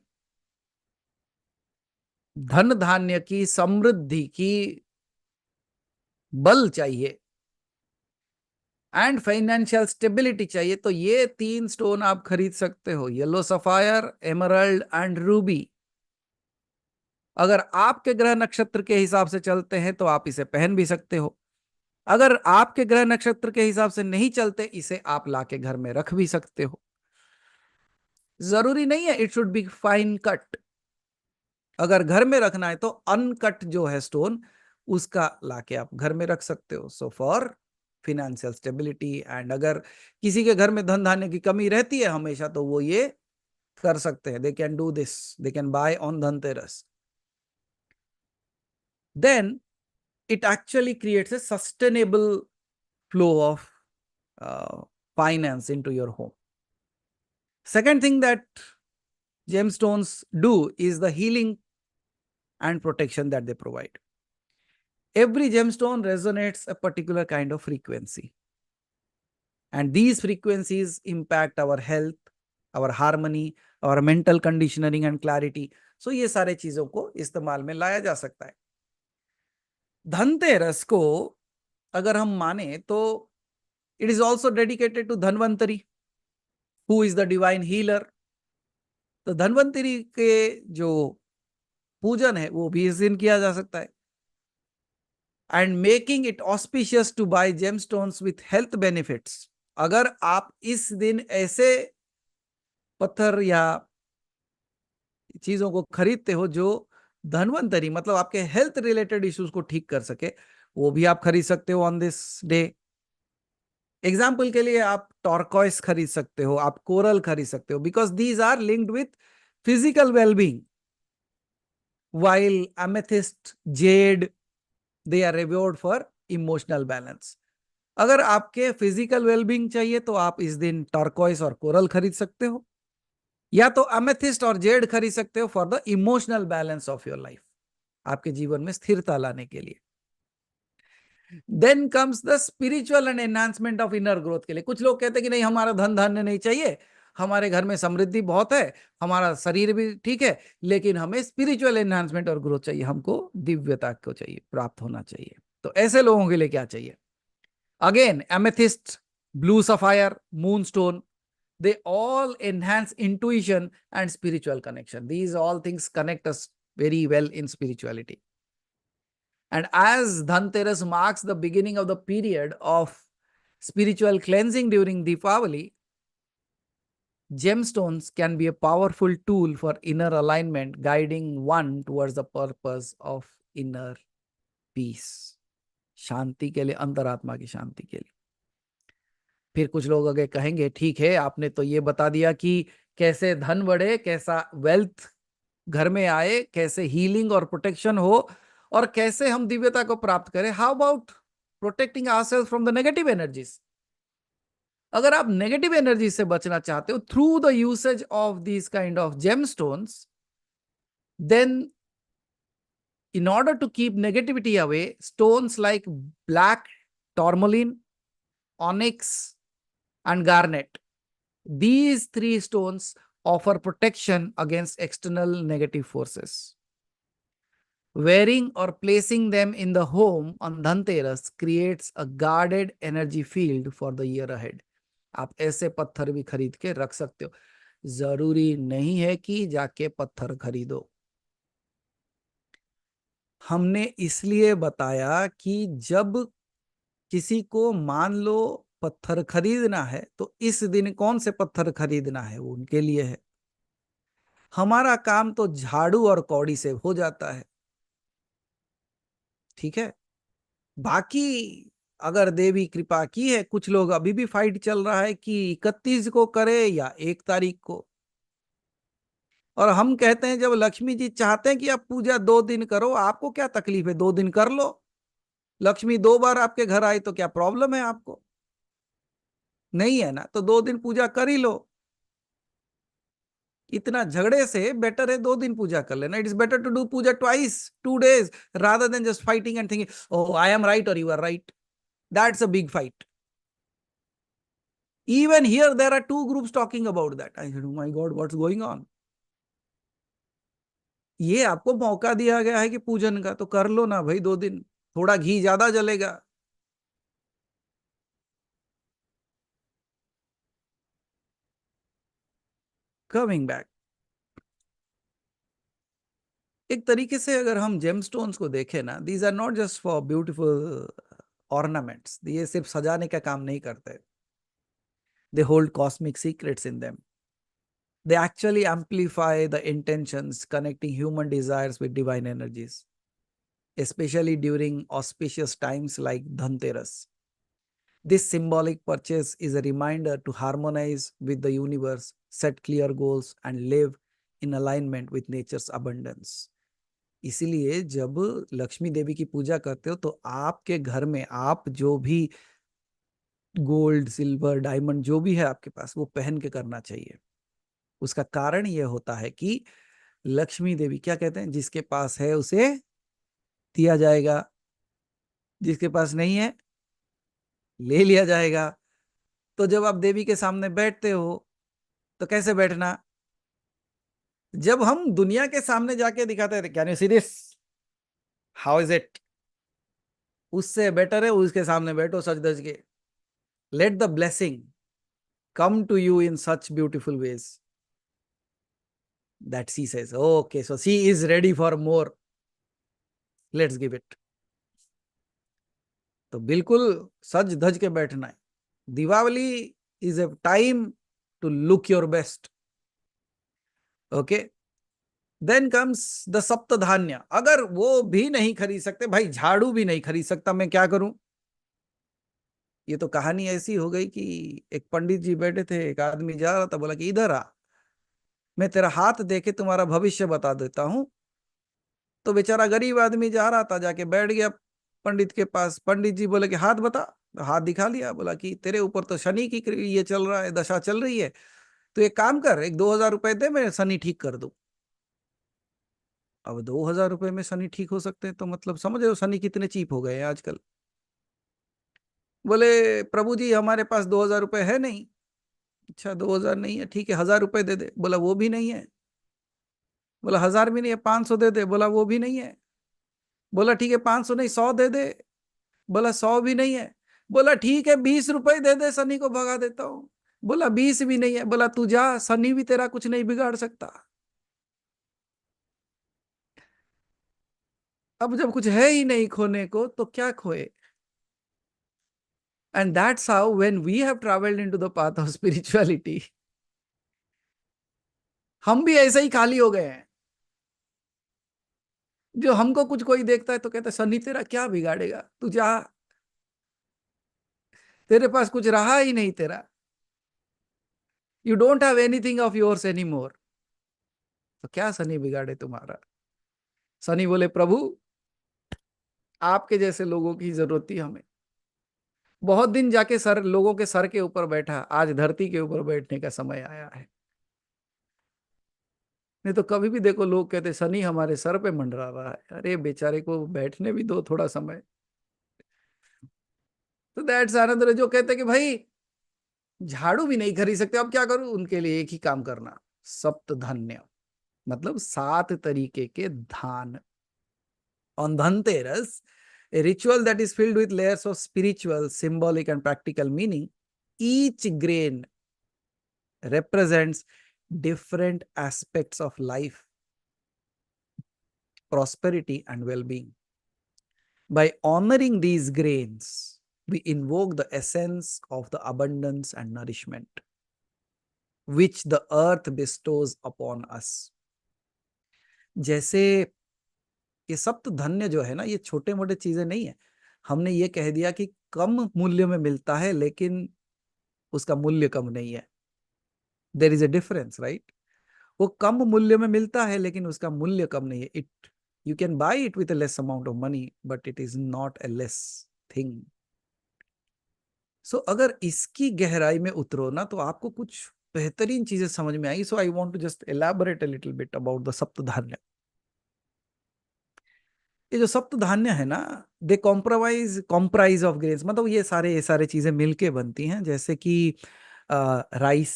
धन धान्य की समृद्धि की बल चाहिए एंड फाइनेंशियल स्टेबिलिटी चाहिए, तो ये 3 स्टोन आप खरीद सकते हो, yellow sapphire, emerald and Ruby. अगर आपके ग्रह नक्षत्र के हिसाब से चलते हैं तो आप इसे पहन भी सकते हो। अगर आपके ग्रह नक्षत्र के हिसाब से नहीं चलते, इसे आप लाके घर में रख भी सकते हो। जरूरी नहीं है it should be fine cut. अगर घर में रखना है तो अनकट जो है स्टोन, उसका लाके आप घर में रख सकते हो। So for financial stability and अगर किसी के घर में धन धान्य की कमी रहती है हमेशा, तो वो ये कर सकते हैं। They can do this, they can buy on Dhanteras. Then it actually creates a sustainable flow of finance into your home. Second thing that gemstones do is the healing and protection that they provide. Every gemstone resonates a particular kind of frequency, and these frequencies impact our health, our harmony, our mental conditioning and clarity. So ये सारे चीजों को इस्तेमाल में लाया जा सकता है। धनतेरस को अगर हम माने तो it is also dedicated to Dhanvantari, who is the divine healer. तो धनवंतरी के जो पूजन है वो भी इस दिन किया जा सकता है। And making it auspicious to buy gemstones with health benefits. अगर आप इस दिन ऐसे पत्थर या चीजों को खरीदते हो जो धनवंतरी मतलब आपके हेल्थ रिलेटेड इश्यूज को ठीक कर सके, वो भी आप खरीद सकते हो ऑन दिस डे। एग्जाम्पल के लिए आप टॉर्कॉइस खरीद सकते हो, आप कोरल खरीद सकते हो, because these are linked with physical wellbeing, while amethyst, jade, they are revered for emotional balance. अगर आपके फिजिकल वेलबींग चाहिए तो आप इस दिन टर्कोइस और कोरल खरीद सकते हो, या तो अमेथिस्ट और जेड खरीद सकते हो for the emotional balance of your life, आपके जीवन में स्थिरता लाने के लिए। Then comes the spiritual and enhancement of inner growth के लिए। कुछ लोग कहते हैं कि नहीं, हमारा धन धान्य नहीं चाहिए, हमारे घर में समृद्धि बहुत है, हमारा शरीर भी ठीक है, लेकिन हमें स्पिरिचुअल एनहांसमेंट और ग्रोथ चाहिए, हमको दिव्यता को चाहिए, प्राप्त होना चाहिए। तो ऐसे लोगों के लिए क्या चाहिए? Again amethyst, blue sapphire, moon stone, they all enhance intuition and spiritual connection. These all things connect us very well in spirituality. And as Dhanteras marks the beginning of the period of spiritual cleansing during Deepavali, gemstones can be a powerful tool for inner alignment, guiding one towards the purpose of inner peace. शांति के लिए, अंतरात्मा की शांति के लिए। फिर कुछ लोग आगे कहेंगे, ठीक है, आपने तो ये बता दिया कि कैसे धन बढ़े, कैसा वेल्थ घर में आए, कैसे हीलिंग और प्रोटेक्शन हो, और कैसे हम दिव्यता को प्राप्त करें। How about protecting ourselves from the negative energies? अगर आप नेगेटिव एनर्जी से बचना चाहते हो through the usage of this kind of gemstones, then in order to keep negativity away, stones like black tourmaline, onyx, and garnet, these 3 stones offer protection against external negative forces. Wearing or placing them in the home on Dhanteras creates a guarded energy field for the year ahead. आप ऐसे पत्थर भी खरीद के रख सकते हो, जरूरी नहीं है कि जाके पत्थर खरीदो। हमने इसलिए बताया कि जब किसी को मान लो पत्थर खरीदना है तो इस दिन कौन से पत्थर खरीदना है वो उनके लिए है। हमारा काम तो झाड़ू और कौड़ी से हो जाता है, ठीक है। बाकी अगर देवी कृपा की है, कुछ लोग अभी भी फाइट चल रहा है कि 31 को करे या 1 तारीख को, और हम कहते हैं जब लक्ष्मी जी चाहते हैं कि आप पूजा 2 दिन करो, आपको क्या तकलीफ है, 2 दिन कर लो। लक्ष्मी 2 बार आपके घर आई तो क्या प्रॉब्लम है आपको? नहीं है ना, तो 2 दिन पूजा कर ही लो। इतना झगड़े से बेटर है 2 दिन पूजा कर लेना। It is better to do puja twice 2 days rather than just fighting and thinking, oh I am right और you are right. That's a big fight. Even here, there are two groups talking about that. I said, oh my God, what's going on? ये आपको मौका दिया गया है कि पूजन का, तो कर लो ना भाई 2 दिन, थोड़ा घी ज्यादा जलेगा। कमिंग बैक, एक तरीके से अगर हम जेमस्टोन्स को देखें ना, these are not just for beautiful ornaments, ये सिर्फ सजाने का काम नहीं करते। They hold cosmic secrets in them. They actually amplify the intentions, connecting human desires with divine energies, especially during auspicious times like Dhanteras. This symbolic purchase is a reminder to harmonize with the universe, set clear goals, and live in alignment with nature's abundance. इसीलिए जब लक्ष्मी देवी की पूजा करते हो तो आपके घर में आप जो भी गोल्ड, सिल्वर, डायमंड जो भी है आपके पास, वो पहन के करना चाहिए। उसका कारण यह होता है कि लक्ष्मी देवी क्या कहते हैं, जिसके पास है उसे दिया जाएगा, जिसके पास नहीं है ले लिया जाएगा। तो जब आप देवी के सामने बैठते हो तो कैसे बैठना? जब हम दुनिया के सामने जाके दिखाते हैं, can you see this, how is it, उससे बेटर है उसके सामने बैठो सच धज के। Let the blessing come to you in such beautiful ways that she says, okay, so she is ready for more, let's give it. तो बिल्कुल सज धज के बैठना है। Diwali is a time to look your best. Okay, then comes the सप्त धान्य। अगर वो भी नहीं खरीद सकते, भाई झाड़ू भी नहीं खरीद सकता, मैं क्या करूं? ये तो कहानी ऐसी हो गई कि एक पंडित जी बैठे थे, एक आदमी जा रहा था, बोला कि इधर आ, मैं तेरा हाथ देके तुम्हारा भविष्य बता देता हूं। तो बेचारा गरीब आदमी जा रहा था, जाके बैठ गया पंडित के पास। पंडित जी बोले कि हाथ बता। तो हाथ दिखा लिया, बोला कि तेरे ऊपर तो शनि की ये चल रहा है, दशा चल रही है, तो एक काम कर, एक 2,000 रुपए दे, मैं शनि ठीक कर दूं। अब 2,000 रुपए में शनि ठीक हो सकते हैं तो मतलब समझ रहे हो शनि कितने चीप हो गए हैं आजकल। बोले प्रभु जी हमारे पास 2,000 रुपए है नहीं। अच्छा 2,000 नहीं है, ठीक है 1,000 रुपए दे दे। बोला वो भी नहीं है। बोला 1,000 भी नहीं है, 500 दे दे। बोला वो भी नहीं है। बोला ठीक है 500 नहीं 100 दे दे। बोला 100 भी नहीं है। बोला ठीक है 20 रुपए दे दे, शनि को भगा देता हूं। बोला 20 भी नहीं है। बोला तू जा, शनि भी तेरा कुछ नहीं बिगाड़ सकता। अब जब कुछ है ही नहीं खोने को तो क्या खोए? And that's how when we have travelled into the path of spirituality, हम भी ऐसे ही खाली हो गए हैं। जो हमको कुछ कोई देखता है तो कहता है शनि तेरा क्या बिगाड़ेगा, तू जा, तेरे पास कुछ रहा ही नहीं तेरा, you don't have anything of yours any more, तो क्या शनि बिगाड़े तुम्हारा? शनि बोले प्रभु आपके जैसे लोगों की जरूरत थी हमें। बहुत दिन जाके सर लोगों के सर के ऊपर बैठा, आज धरती के ऊपर बैठने का समय आया है। नहीं तो कभी भी देखो लोग कहते शनि हमारे सर पे मंडरा रहा है, अरे बेचारे को बैठने भी दो थोड़ा समय। तो दैट्स अनदर, जो कहते कि भाई झाड़ू भी नहीं खरीद सकते, अब क्या करूं? उनके लिए एक ही काम करना, सप्त धान्य, मतलब 7 तरीके के धान। On Dhanteras, a ritual that is filled with layers of spiritual, symbolic, and practical meaning, each grain represents different aspects of life, prosperity, and well being. By honoring these grains, we invoke the essence of the abundance and nourishment which the earth bestows upon us. जैसे ये सप्त धन्य जो है ना, ये छोटे मोटे चीजें नहीं है। हमने ये कह दिया कि कम मूल्य में मिलता है लेकिन उसका मूल्य कम नहीं है। There is a difference, right? वो कम मूल्य में मिलता है लेकिन उसका मूल्य कम नहीं है। It, you can buy it with a less amount of money but it is not a less thing. So अगर इसकी गहराई में उतरो ना तो आपको कुछ बेहतरीन चीजें समझ में आई। So I want to just elaborate a little bit about the सप्त धान्य। ये जो सप्त धान्य है ना, दे कॉम्प्राइज ऑफ ग्रेन्स, मतलब ये सारे चीजें मिलके बनती हैं, जैसे कि rice,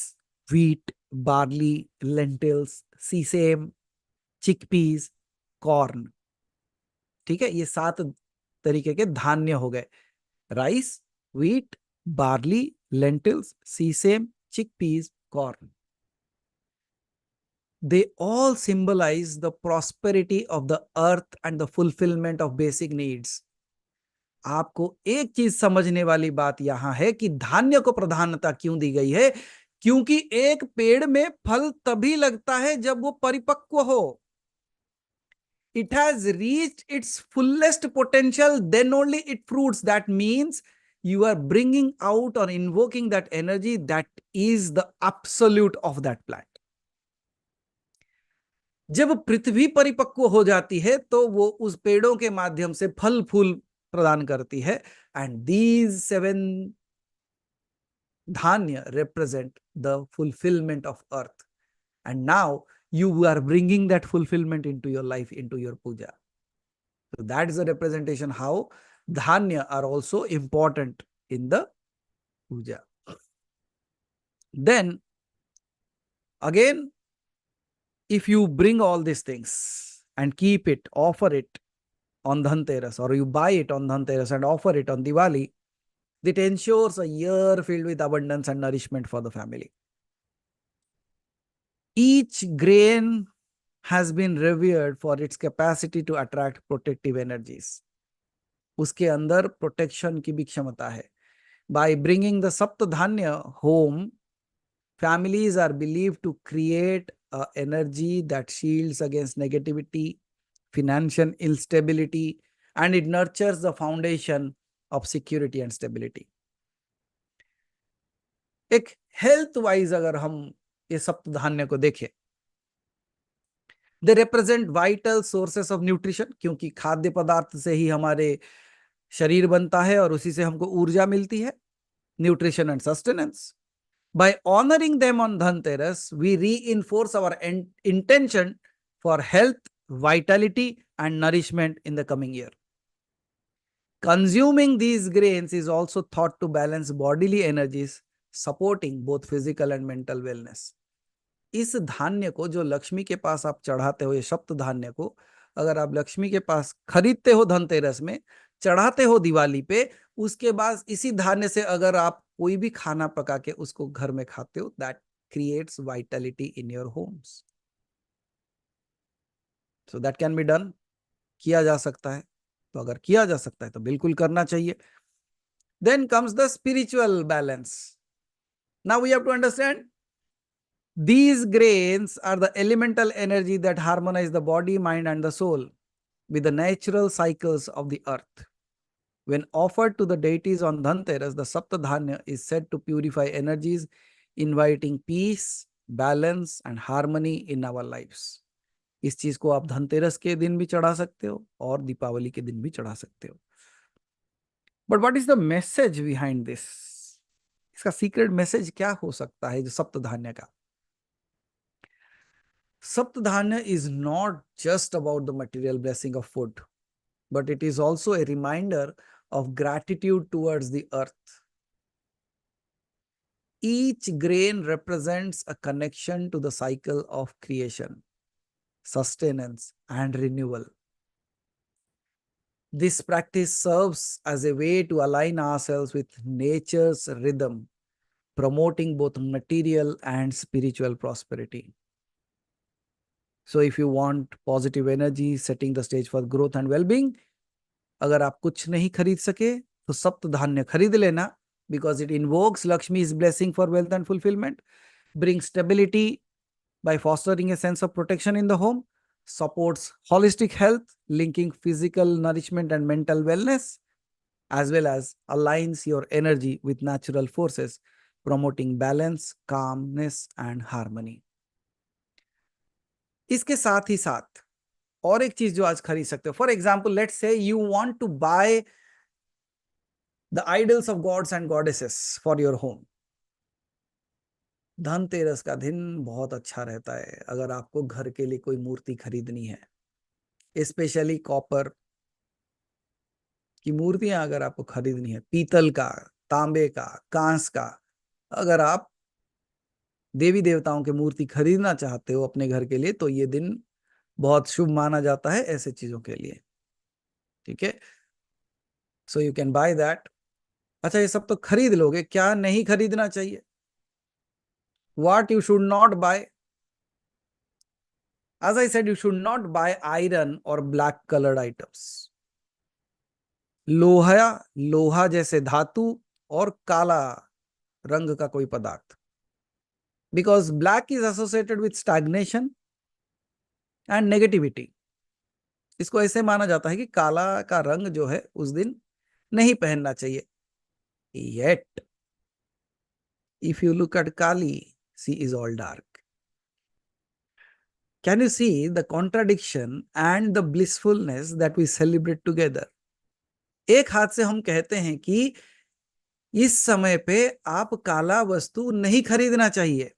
wheat, barley, lentils, sesame, chickpeas, corn. ठीक है, ये 7 तरीके के धान्य हो गए। Rice, wheat, barley, lentils, sesame, chickpeas, corn. They all symbolize the prosperity of the earth and the fulfillment of basic needs. आपको एक चीज समझने वाली बात यहां है कि धान्य को प्रधानता क्यों दी गई है, क्योंकि एक पेड़ में फल तभी लगता है जब वो परिपक्व हो। It has reached its fullest potential, then only it fruits. That means you are bringing out or invoking that energy that is the absolute of that plant. जब पृथ्वी परिपक्व हो जाती है तो वो उस पेड़ों के माध्यम से फल फूल प्रदान करती है। एंड दीज 7 धान्य represent the fulfillment of earth, and now you are bringing that fulfillment into your life, into your puja. So that is the representation how dhanya are also important in the puja. Then again, if you bring all these things and keep it, offer it on Dhanteras, or you buy it on Dhanteras and offer it on Diwali, it ensures a year filled with abundance and nourishment for the family. Each grain has been revered for its capacity to attract protective energies. उसके अंदर protection की भी क्षमता है. By bringing the Saptadhanya home, families are believed to create an energy that shields against negativity, financial instability, and it nurtures the foundation of security and stability. एक health wise अगर हम ये सप्तधान्य को देखें, they represent vital sources of nutrition, क्योंकि खाद्य पदार्थ से ही हमारे शरीर बनता है और उसी से हमको ऊर्जा मिलती है, nutrition and sustenance. By honoring them on Dhanteras, we reinforce our intention for health, vitality, and nourishment in the coming year. Consuming these grains is also thought to balance bodily energies, supporting both physical and mental wellness. इस धान्य को जो लक्ष्मी के पास आप चढ़ाते हो, ये सप्त धान्य को अगर आप लक्ष्मी के पास खरीदते हो धनतेरस में, चढ़ाते हो दिवाली पे, उसके बाद इसी धान्य से अगर आप कोई भी खाना पका के उसको घर में खाते हो, that creates Vitality in your homes. So that can be done, किया जा सकता है. तो अगर किया जा सकता है तो बिल्कुल करना चाहिए. Then comes the spiritual balance. Now we have to understand these grains are the elemental energy that harmonize the body, mind, and the soul with the natural cycles of the earth. When offered to the deities on Dhanteras, the Saptadhanya is said to purify energies, inviting peace, balance, and harmony in our lives. इस चीज को आप धनतेरस के दिन भी चढ़ा सकते हो और दीपावली के दिन भी चढ़ा सकते हो. But what is the message behind this? इसका सीक्रेट मैसेज क्या हो सकता है जो सप्तधान्य का? Saptadhanya is not just about the material blessing of food, but it is also a reminder of gratitude towards the earth. Each grain represents a connection to the cycle of creation, sustenance, and renewal. This practice serves as a way to align ourselves with nature's rhythm, promoting both material and spiritual prosperity. So if you want positive energy, setting the stage for growth and well-being, अगर आप कुछ नहीं खरीद सके तो सप्त धान्य खरीद लेना, because it invokes Lakshmi's blessing for wealth and fulfillment, brings stability by fostering a sense of protection in the home, supports holistic health, linking physical nourishment and mental wellness, as well as aligns your energy with natural forces, promoting balance, calmness, and harmony. इसके साथ ही साथ और एक चीज जो आज खरीद सकते हो, for example let's say you want to buy the idols of gods and goddesses for your home. Dhanteras का दिन बहुत अच्छा रहता है अगर आपको घर के लिए कोई मूर्ति खरीदनी है, स्पेशली कॉपर कि मूर्तियां अगर आपको खरीदनी है, पीतल का, तांबे का, कांस का, अगर आप देवी देवताओं की मूर्ति खरीदना चाहते हो अपने घर के लिए, तो ये दिन बहुत शुभ माना जाता है ऐसे चीजों के लिए। ठीक है, so you can by that. अच्छा, ये सब तो खरीद लोगे, क्या नहीं खरीदना चाहिए? What you should not buy? As I said, you should not buy iron or black colored items. लोहा, लोहा जैसे धातु, और काला रंग का कोई पदार्थ, because black is associated with stagnation and negativity. इसको ऐसे माना जाता है कि काला का रंग जो है उस दिन नहीं पहनना चाहिए। Yet if you look at Kali, she is all dark. Can you see the contradiction and the blissfulness that we celebrate together? एक हाथ से हम कहते हैं कि इस समय पे आप काला वस्तु नहीं खरीदना चाहिए।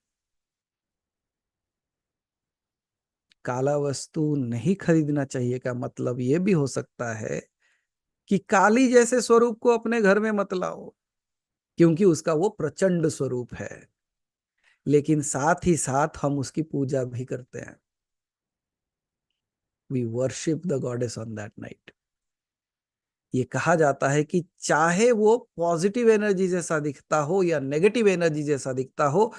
काला वस्तु नहीं खरीदना चाहिए का मतलब यह भी हो सकता है कि काली जैसे स्वरूप को अपने घर में मत लाओ, क्योंकि उसका वो प्रचंड स्वरूप है। लेकिन साथ ही साथ हम उसकी पूजा भी करते हैं। We worship the goddess on that night. ये कहा जाता है कि चाहे वो पॉजिटिव एनर्जी जैसा दिखता हो या नेगेटिव एनर्जी जैसा दिखता हो,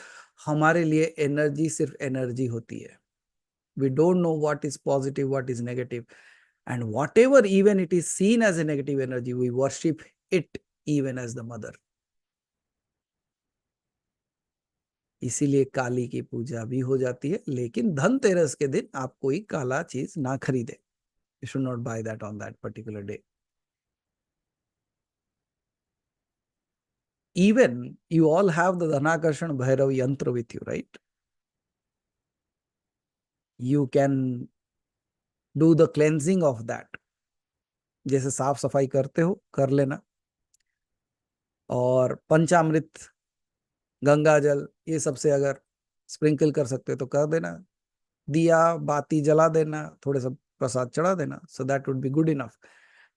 हमारे लिए एनर्जी सिर्फ एनर्जी होती है। We don't know what is positive, what is negative, and whatever even it is seen as a negative energy, we worship it even as the mother. इसीलिए काली की पूजा भी हो जाती है। लेकिन धनतेरस के दिन आप कोई काला चीज ना खरीदे। You should not buy that on that particular day. Even you all have the Dhanakarshan Bhairav yantra with you, right? You can do the cleansing of that. जैसे साफ सफाई करते हो कर लेना, और पंचामृत, गंगा जल, ये सबसे अगर स्प्रिंकल कर सकते तो कर देना। दिया बाती जला देना, थोड़े सा प्रसाद चढ़ा देना। So that would be good enough,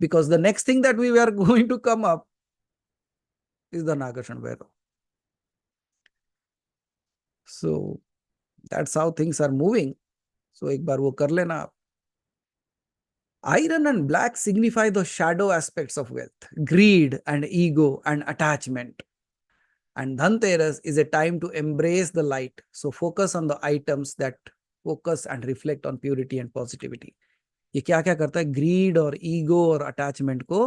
because the next thing that we are going to come up is the नागर्षण Bhairav. So that's how things are moving. So एक बार वो कर लेना आप। Iron and black signify the shadow aspects of wealth, greed and ego and attachment. And Dhanteras is a time to embrace the light. So focus on the items that focus and reflect on purity and positivity. ये क्या क्या करता है? Grid और ego और attachment को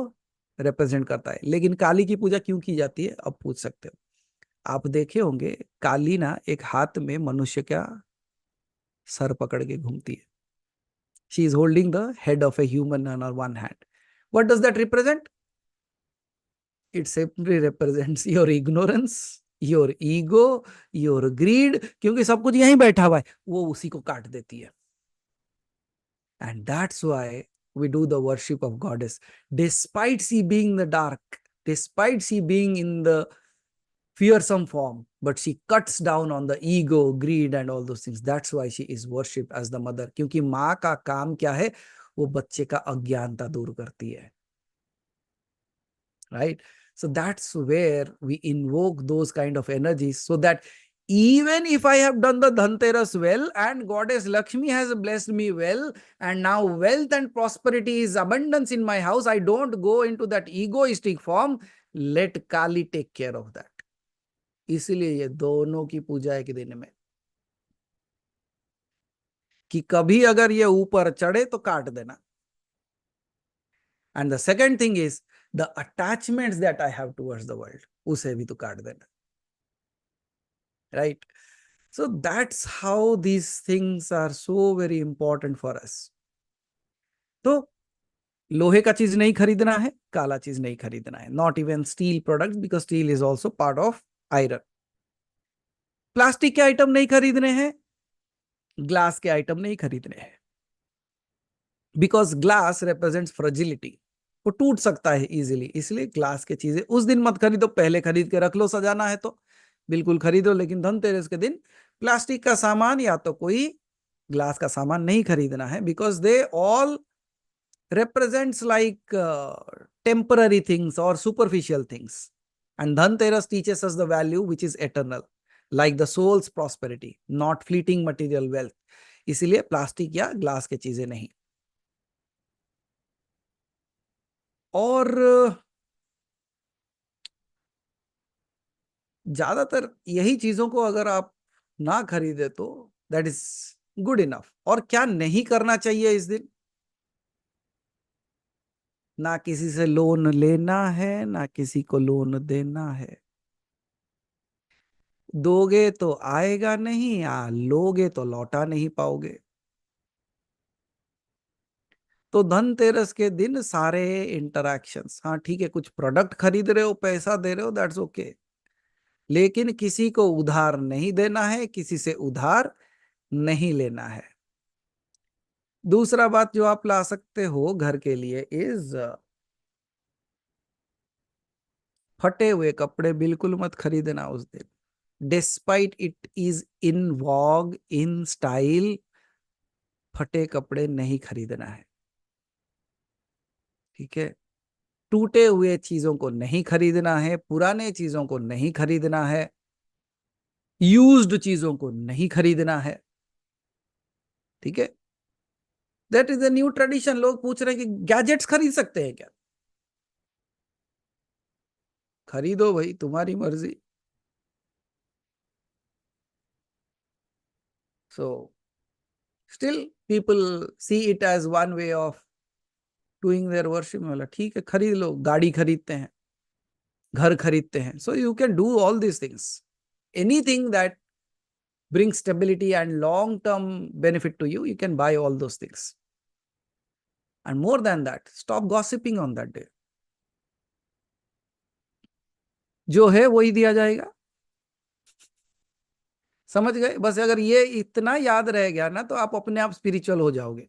represent करता है। लेकिन काली की पूजा क्यों की जाती है, अब पूछ सकते हो। आप देखे होंगे काली ना एक हाथ में मनुष्य का सर पकड़ के घूमती है। She is holding the head of a human on one hand. What does that represent? It simply represents your ignorance, your ego, your greed, क्योंकि सब कुछ यहीं बैठा हुआ है, वो उसी को काट देती है। And that's why we do the worship of goddess. Despite she being the dark, despite she being in the fearsome form, but she cuts down on the ego, greed and all those things. That's why she is worshipped as the mother. क्योंकि माँ का काम क्या है? वो बच्चे का अज्ञानता दूर करती है। Right? So that's where we invoke those kind of energies, so that even if I have done the Dhanteras well and Goddess Lakshmi has blessed me well, and now wealth and prosperity is abundance in my house, I don't go into that egoistic form. Let Kali take care of that. इसीलिए ये दोनों की पूजा एक दिन में, कि कभी अगर ये ऊपर चढ़े तो काट देना। And the second thing is the attachments that I have towards the world, उसे भी तो काट देना। Right? So that's how these things are so very important for us. तो लोहे का चीज नहीं खरीदना है, काला चीज नहीं खरीदना है, not even steel product, because steel is also part of iron. Plastic के आइटम नहीं खरीदने हैं, ग्लास के आइटम नहीं खरीदने हैं, बिकॉज ग्लास रिप्रेजेंट्स फ्रेजिलिटी, वो टूट सकता है इजीली। इसलिए ग्लास के चीजें उस दिन मत खरीदो, पहले खरीद के रख लो, सजाना है तो बिल्कुल खरीदो। लेकिन धनतेरस के दिन प्लास्टिक का सामान या तो कोई ग्लास का सामान नहीं खरीदना है, because they all represents like temporary things or superficial things. And Dhanteras teaches us the value which is eternal, like the soul's prosperity, not fleeting material wealth. इसीलिए प्लास्टिक या ग्लास के चीजें नहीं। और ज्यादातर यही चीजों को अगर आप ना खरीदे तो दैट इज गुड इनफ। और क्या नहीं करना चाहिए इस दिन? ना किसी से लोन लेना है, ना किसी को लोन देना है। दोगे तो आएगा नहीं, या लोगे तो लौटा नहीं पाओगे। तो धनतेरस के दिन सारे इंटरैक्शंस, हाँ ठीक है, कुछ प्रोडक्ट खरीद रहे हो, पैसा दे रहे हो, दैट्स ओके, लेकिन किसी को उधार नहीं देना है, किसी से उधार नहीं लेना है। दूसरा बात जो आप ला सकते हो घर के लिए इज, फटे हुए कपड़े बिल्कुल मत खरीदना उस दिन। Despite it is in vogue, in style, फटे कपड़े नहीं खरीदना है। ठीक है। टूटे हुए चीजों को नहीं खरीदना है, पुराने चीजों को नहीं खरीदना है, यूज्ड चीजों को नहीं खरीदना है। ठीक है। That is a new tradition. लोग पूछ रहे हैं कि गैजेट्स खरीद सकते हैं क्या? खरीदो भाई, तुम्हारी मर्जी। So still people see it as one way of doing their worship. वाला ठीक है, खरीद लो, गाड़ी खरीदते हैं, घर खरीदते हैं, so you can do all these things. Anything that brings stability and long term benefit to you, you can buy all those things. And more than that, stop gossiping on that day. जो है वही दिया जाएगा। समझ गए? बस अगर ये इतना याद रह गया ना तो आप अपने आप स्पिरिचुअल हो जाओगे।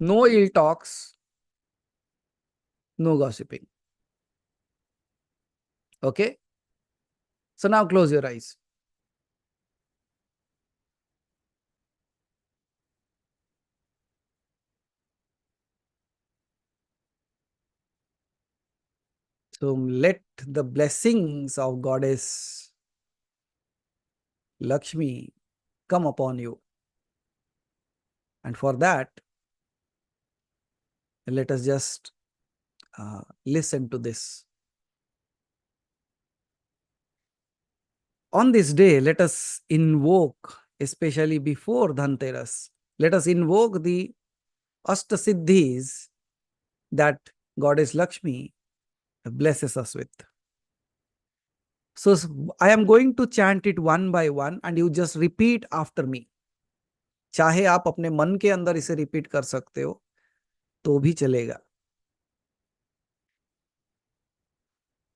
No ill talks, no gossiping. Okay, so now close your eyes. So let the blessings of Goddess Lakshmi come upon you. And for that, let us just listen to this. On this day, let us invoke, especially before Dhanteras, let us invoke the Ashtasiddhis that Goddess Lakshmi blesses us with. So I am going to chant it one by one and you just repeat after me. चाहे आप अपने मन के अंदर इसे repeat कर सकते हो तो भी चलेगा।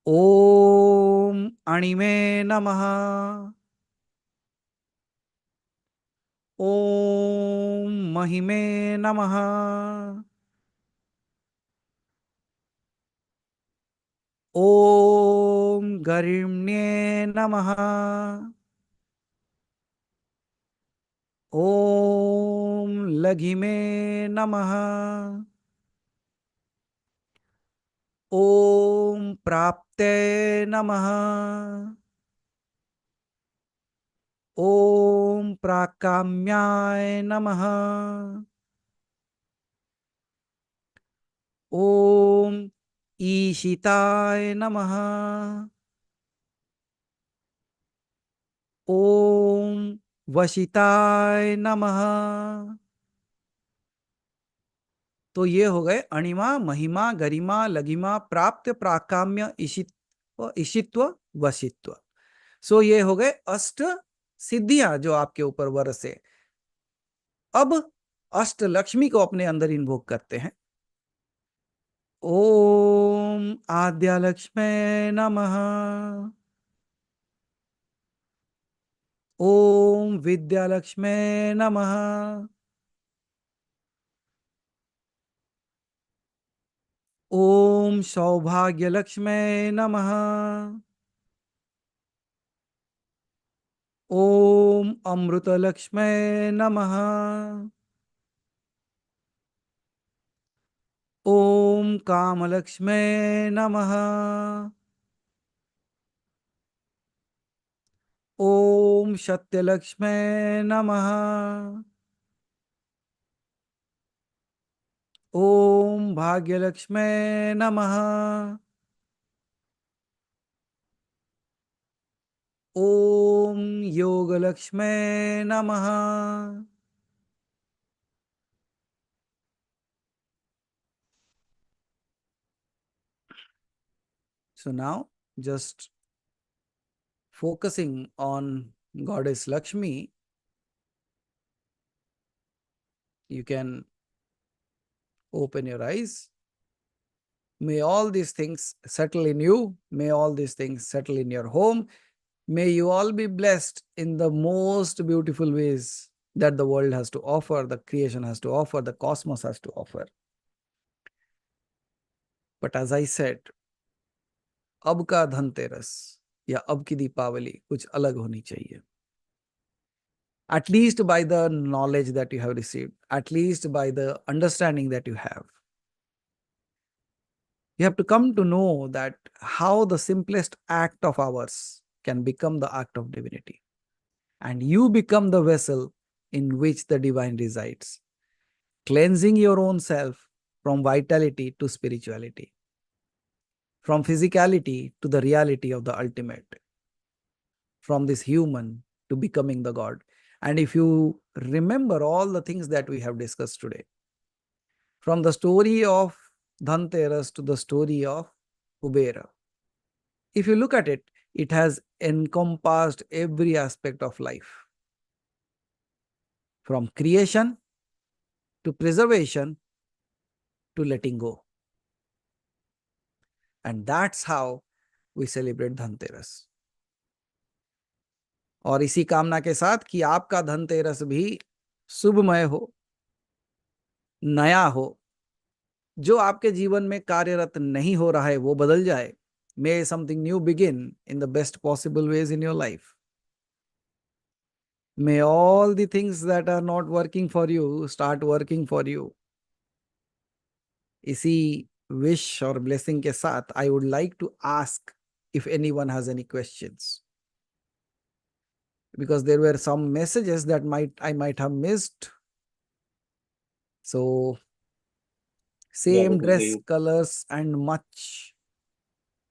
ओम अणिमे नमः। ओम महिमे नमः। ओम गरिण्ये नमः। ओम लघिमे नमः। ओम प्राप्ते नमः। ओम प्राकाम्याय नमः। ओम ईशिताय नमः। ओम वशिताय नमः। तो ये हो गए अणिमा, महिमा, गरिमा, लघिमा, प्राप्त, प्राकाम्य, ईशित्व, ईशित्व, वशित्व। सो ये हो गए अष्ट सिद्धियां जो आपके ऊपर बरसे। अब अष्ट लक्ष्मी को अपने अंदर इन्वोक करते हैं। ओम आद्या लक्ष्मी नमः। ओम विद्या लक्ष्मी नमः। ओम सौभाग्य लक्ष्मी नमः। ओम अमृत लक्ष्मी नमः। ओम कामलक्ष्मे नमः। ओम सत्यलक्ष्मे नमः। ओम भाग्यलक्ष्मे नमः। ओम योगलक्ष्मे नमः। So now just focusing on Goddess Lakshmi, you can open your eyes. May all these things settle in you. May all these things settle in your home. May you all be blessed in the most beautiful ways that the world has to offer, the creation has to offer, the cosmos has to offer. But as I said, अब का धनतेरस या अब की दीपावली कुछ अलग होनी चाहिए. At least by the knowledge that you have received, at least by the understanding that you have. You have to come to know that how the simplest act of ours can become the act of divinity. And you become the vessel in which the divine resides, cleansing your own self from vitality to spirituality, from physicality to the reality of the ultimate, from this human to becoming the God. And if you remember all the things that we have discussed today, from the story of Dhanteras to the story of Kubera, if you look at it, it has encompassed every aspect of life, from creation to preservation to letting go. And that's how we celebrate Dhanteras. और इसी कामना के साथ कि आपका धनतेरस भी शुभमय हो, नया हो, जो आपके जीवन में कार्यरत नहीं हो रहा है वो बदल जाए. May something new begin in the best possible ways in your life. May all the things that are not working for you start working for you. इसी wish और blessing के साथ I would like to ask if anyone has any questions, because there were some messages that I might have missed. So same dress colors and much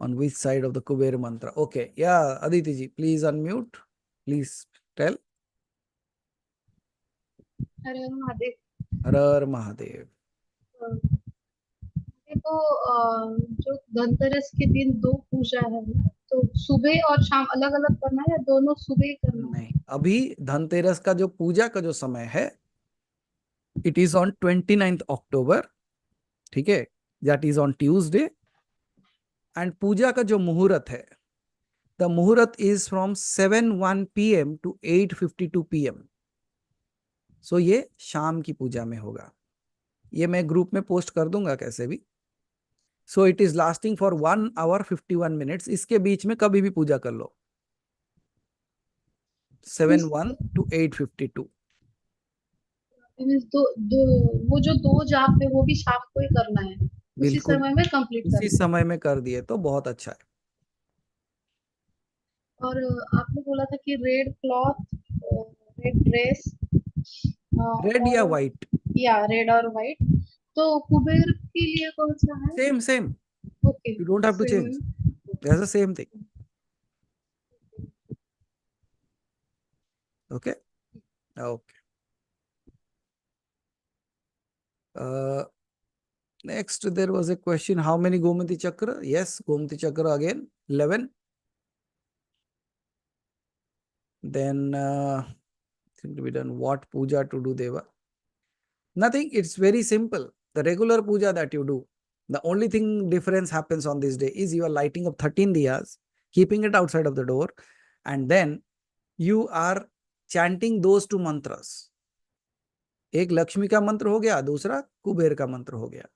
on which side of the Kuber mantra. Okay, yeah, Aditi ji, please unmute. Please tell. हर हर महादेव। हर हर महादेव. तो जो धनतेरस के दिन दो पूजा है, तो सुबह और शाम अलग अलग करना है या दोनों सुबह ही करना है? नहीं, अभी धनतेरस का जो पूजा का जो समय है, it is on 29th October. ठीक है, that is on Tuesday. And पूजा का जो मुहूर्त है, the muhurat is from 7:01 PM to 8:52 PM. So ये शाम की पूजा में होगा. ये मैं ग्रुप में पोस्ट कर दूंगा कैसे भी. So it is lasting for 1 hour 51 minutes. इसके बीच में कभी भी पूजा कर लो. 7:01 to 8:52. दो दो वो जो दो जाप है वो भी शाम को ही करना है, उसी बिल्कुल समय में कंप्लीट इसी करना है। समय में कर दिए तो बहुत अच्छा है. और आपने बोला था कि red cloth, red dress red या और व्हाइट, या रेड और व्हाइट, तो कुबेर के लिए कौन सा है? Same. Okay, You don't have to change. That's the same thing. Okay. Okay. Next, there was a question: how many Gomati Chakra? Yes, Gomati Chakra again 11. Then to be done. What puja to do, Deva? Nothing. It's very simple. The regular puja that you do. The only thing difference happens on this day is you are lighting up 13 diyas, keeping it outside of the door, and then you are chanting those two mantras. एक लक्ष्मी का मंत्र हो गया, दूसरा कुबेर का मंत्र हो गया.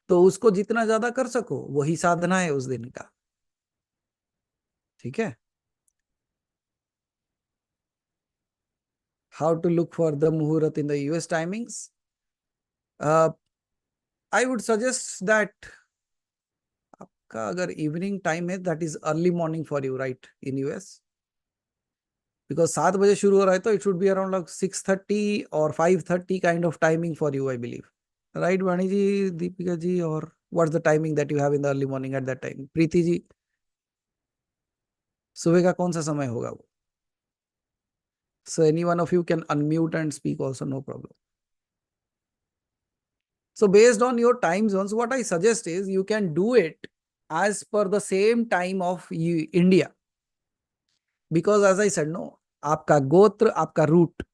तो उसको जितना ज्यादा कर सको वही साधना है उस दिन का. ठीक है. How to look for the muhurat in the US timings? I would suggest that आपका अगर इवनिंग टाइम है, that is early morning for you, right, in US, because 7 बजे शुरू हो रहा है तो it should be around like 6:30 और 5:30 kind of timing for you, I believe, right Vani ji, Deepika ji, और what's the timing that you have in the early morning at that time? Preeti ji, सुबह का कौन सा समय होगा वो? So any one of you can unmute and speak also, no problem. So based on your time zones, what I suggest is you can do it as per the same time of India. Because as I said, no, आपका गोत्र, आपका root.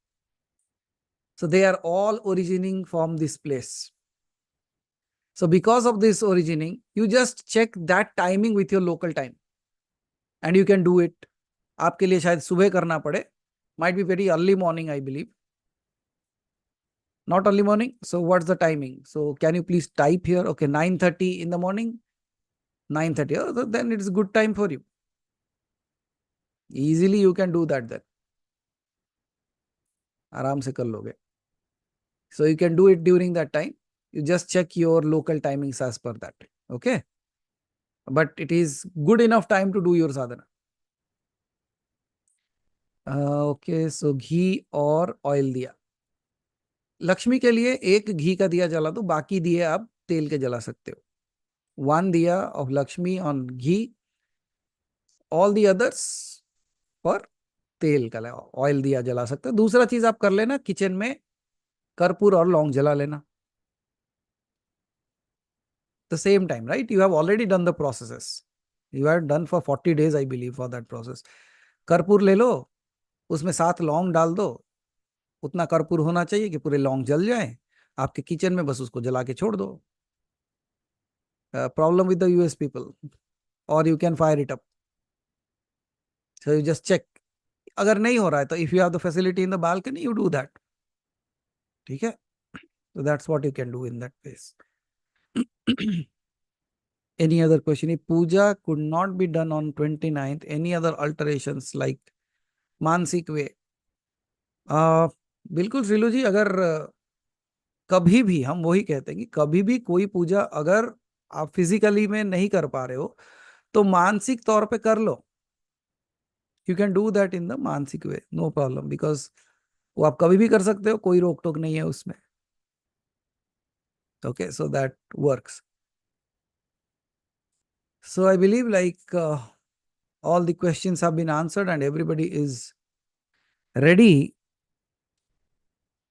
So they are all originating from this place. So because of this origining, you just check that timing with your local time. And you can do it. आपके लिए शायद सुबह करना पड़े. Might be very early morning, I believe. Not early morning. So what's the timing? So can you please type here? Okay, 9:30 in the morning. 9:30. Oh, then it's a good time for you. Easily you can do that then. आराम से कर लोगे. So you can do it during that time. You just check your local timings as per that. Okay. But it is good enough time to do your sadhana. Okay. So घी और oil दिया. लक्ष्मी के लिए एक घी का दिया जला दो, बाकी दिए आप तेल के जला सकते हो. One diya of Lakshmi on ghee, all the others पर तेल का ऑयल दिया जला सकते हो. दूसरा चीज आप कर लेना, किचन में कर्पूर और लौंग जला लेना. The same time, right? You have already done the processes. You have done for 40 days, I believe, for that process. कर्पूर ले लो, उसमें 7 लौंग डाल दो. उतना कर्पूर होना चाहिए कि पूरे लौंग जल जाए आपके किचन में, बस उसको जला के छोड़ दो. Problem with the US people, or you can fire it up. So you just check. अगर नहीं हो रहा है तो if you have the facility in the balcony, you do that. ठीक है? So that's what you can do in that case. Any other question? If puja could not be done on 29th, any other alterations like मानसिक वे? बिल्कुल श्रीलू जी, अगर कभी भी, हम वही कहते हैं कि कभी भी कोई पूजा अगर आप फिजिकली में नहीं कर पा रहे हो तो मानसिक तौर पे कर लो. You can do that in the मानसिक वे, नो प्रॉब्लम, बिकॉज वो आप कभी भी कर सकते हो, कोई रोक टोक नहीं है उसमें. Okay, so that works. So I believe like all the questions have been answered and everybody is ready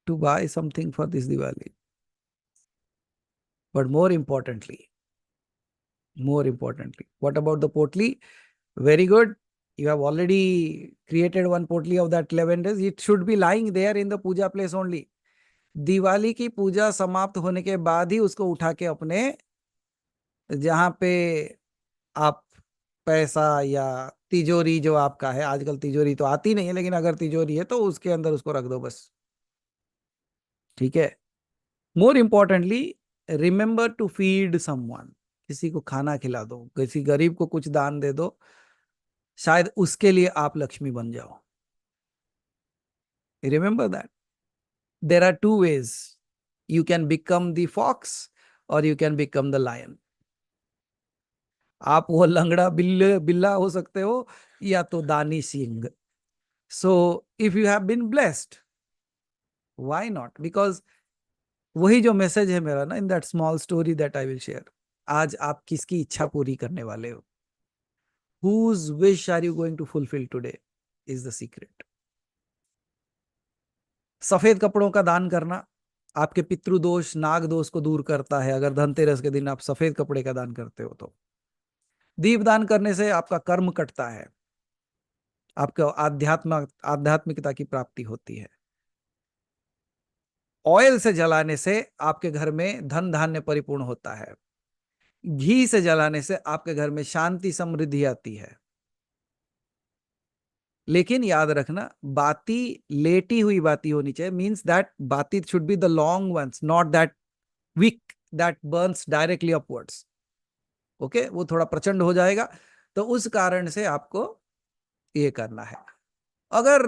to buy something for this Diwali. But more importantly, what about the potli? Very good. You have already created one potli of that 11 days. It should be lying there in the puja place only. Diwali की पूजा समाप्त होने के बाद ही उसको उठा के अपने जहां पे आप पैसा या तिजोरी जो आपका है, आजकल तिजोरी तो आती नहीं है, लेकिन अगर तिजोरी है तो उसके अंदर उसको रख दो बस. ठीक है? More importantly, remember to feed someone. किसी को खाना खिला दो, किसी गरीब को कुछ दान दे दो, शायद उसके लिए आप लक्ष्मी बन जाओ. Remember that there are 2 ways. You can become the fox or you can become the lion. आप वो लंगड़ा बिल्ला हो सकते हो या तो दानी सिंह. So if you have been blessed, why not? Because वही जो मैसेज है मेरा ना, in that small story that I will share, आज आप किसकी इच्छा पूरी करने वाले हो? Whose wish are you going to fulfill today is the secret. सफेद कपड़ों का दान करना आपके पितृदोष, नाग दोष को दूर करता है. अगर धनतेरस के दिन आप सफेद कपड़े का दान करते हो तो दीपदान करने से आपका कर्म कटता है, आपको आध्यात्मिकता की प्राप्ति होती है. ऑयल से जलाने से आपके घर में धन धान्य परिपूर्ण होता है. घी से जलाने से आपके घर में शांति समृद्धि आती है. लेकिन याद रखना, बाती लेटी हुई बाती होनी चाहिए. मीन्स दैट बाती should be the long ones, not that wick that burns directly upwards. Okay, वो थोड़ा प्रचंड हो जाएगा, तो उस कारण से आपको ये करना है. अगर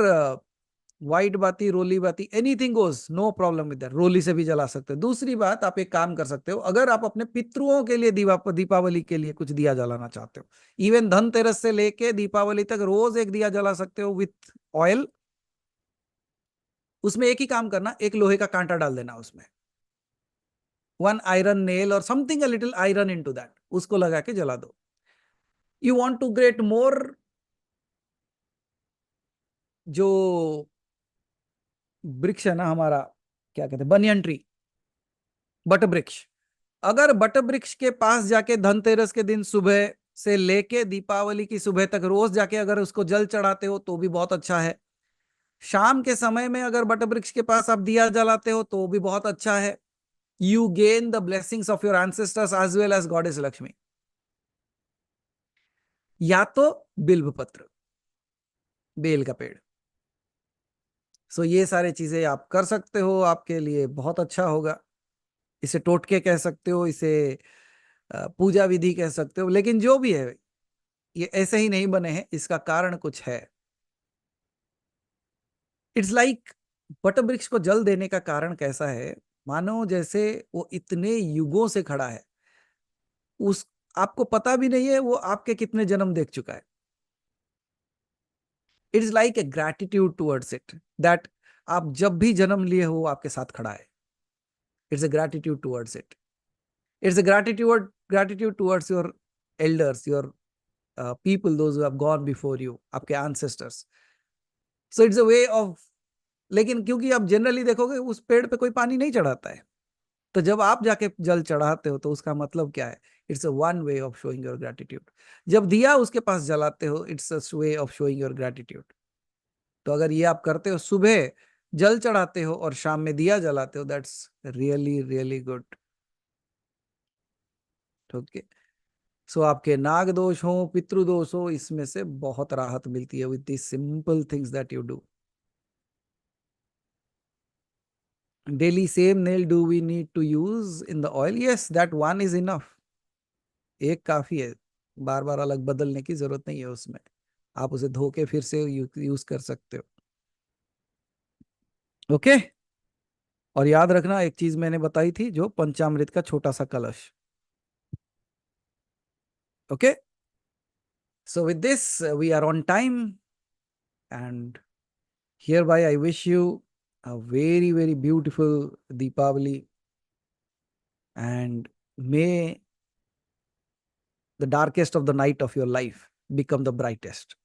व्हाइट बाती, रोली बाती, anything goes, no problem with that, रोली से भी जला सकते हो। दूसरी बात, आप एक काम कर सकते हो, अगर आप अपने पितरुओं के लिए दीपावली के लिए कुछ दिया जलाना चाहते हो, इवन धनतेरस से लेके दीपावली तक रोज एक दिया जला सकते हो विथ ऑयल। उसमें एक ही काम करना, एक लोहे का कांटा डाल देना उसमें, वन आयरन नेल और something a little iron into that, उसको लगा के जला दो। यू वांट टू ग्रेट मोर, जो वृक्ष है ना हमारा, क्या कहते हैं, बनियन ट्री, बट वृक्ष, अगर बट वृक्ष के पास जाके धनतेरस के दिन सुबह से लेके दीपावली की सुबह तक रोज जाके अगर उसको जल चढ़ाते हो तो भी बहुत अच्छा है। शाम के समय में अगर बट वृक्ष के पास आप दिया जलाते हो तो भी बहुत अच्छा है। You gain the blessings of your ancestors as well as goddess Lakshmi. या तो बिल्व पत्र, बेल का पेड़। सो ये सारे चीजें आप कर सकते हो, आपके लिए बहुत अच्छा होगा। इसे टोटके कह सकते हो, इसे पूजा विधि कह सकते हो, लेकिन जो भी है, ये ऐसे ही नहीं बने हैं, इसका कारण कुछ है। इट्स लाइक बट वृक्ष को जल देने का कारण कैसा है, मानो जैसे वो इतने युगों से खड़ा है, उस आपको पता भी नहीं है वो आपके कितने जन्म देख चुका है। It's like a gratitude towards it, that आप जब भी जन्म लिए हो वो आपके साथ खड़ा है। It's a gratitude towards it, it's a gratitude towards your elders, your people those who have gone before you, आपके ancestors. So it's a way of, लेकिन क्योंकि आप जनरली देखोगे उस पेड़ पे कोई पानी नहीं चढ़ाता है, तो जब आप जाके जल चढ़ाते हो तो उसका मतलब क्या है? It's a one way of showing your gratitude. जब दिया उसके पास जलाते हो, it's a way of showing your gratitude. तो अगर ये आप करते हो, सुबह जल चढ़ाते हो और शाम में दिया जलाते हो, that's really really good. Okay, so आपके नाग दोष हो, पितृदोष हो, इसमें से बहुत राहत मिलती है with this simple things that you do daily. Same nail do we need to use in the oil? Yes, that one is enough, एक काफी है, बार बार अलग बदलने की जरूरत नहीं है उसमें। आप उसे धो के फिर से यूज कर सकते हो। ओके, और याद रखना एक चीज मैंने बताई थी, जो पंचामृत का छोटा सा कलश। Okay, so with this we are on time, and hereby I wish you a very very beautiful Deepavali, and may the darkest of the night of your life become the brightest,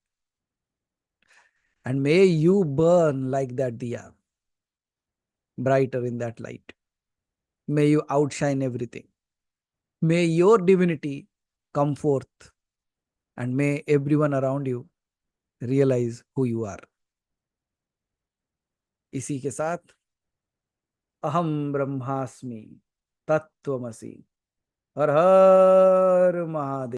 and may you burn like that diya, brighter in that light. May you outshine everything. May your divinity come forth, and may everyone around you realize who you are. इसी के साथ अहम ब्रह्मास्मि तत्वमसि, हर हर महादेव।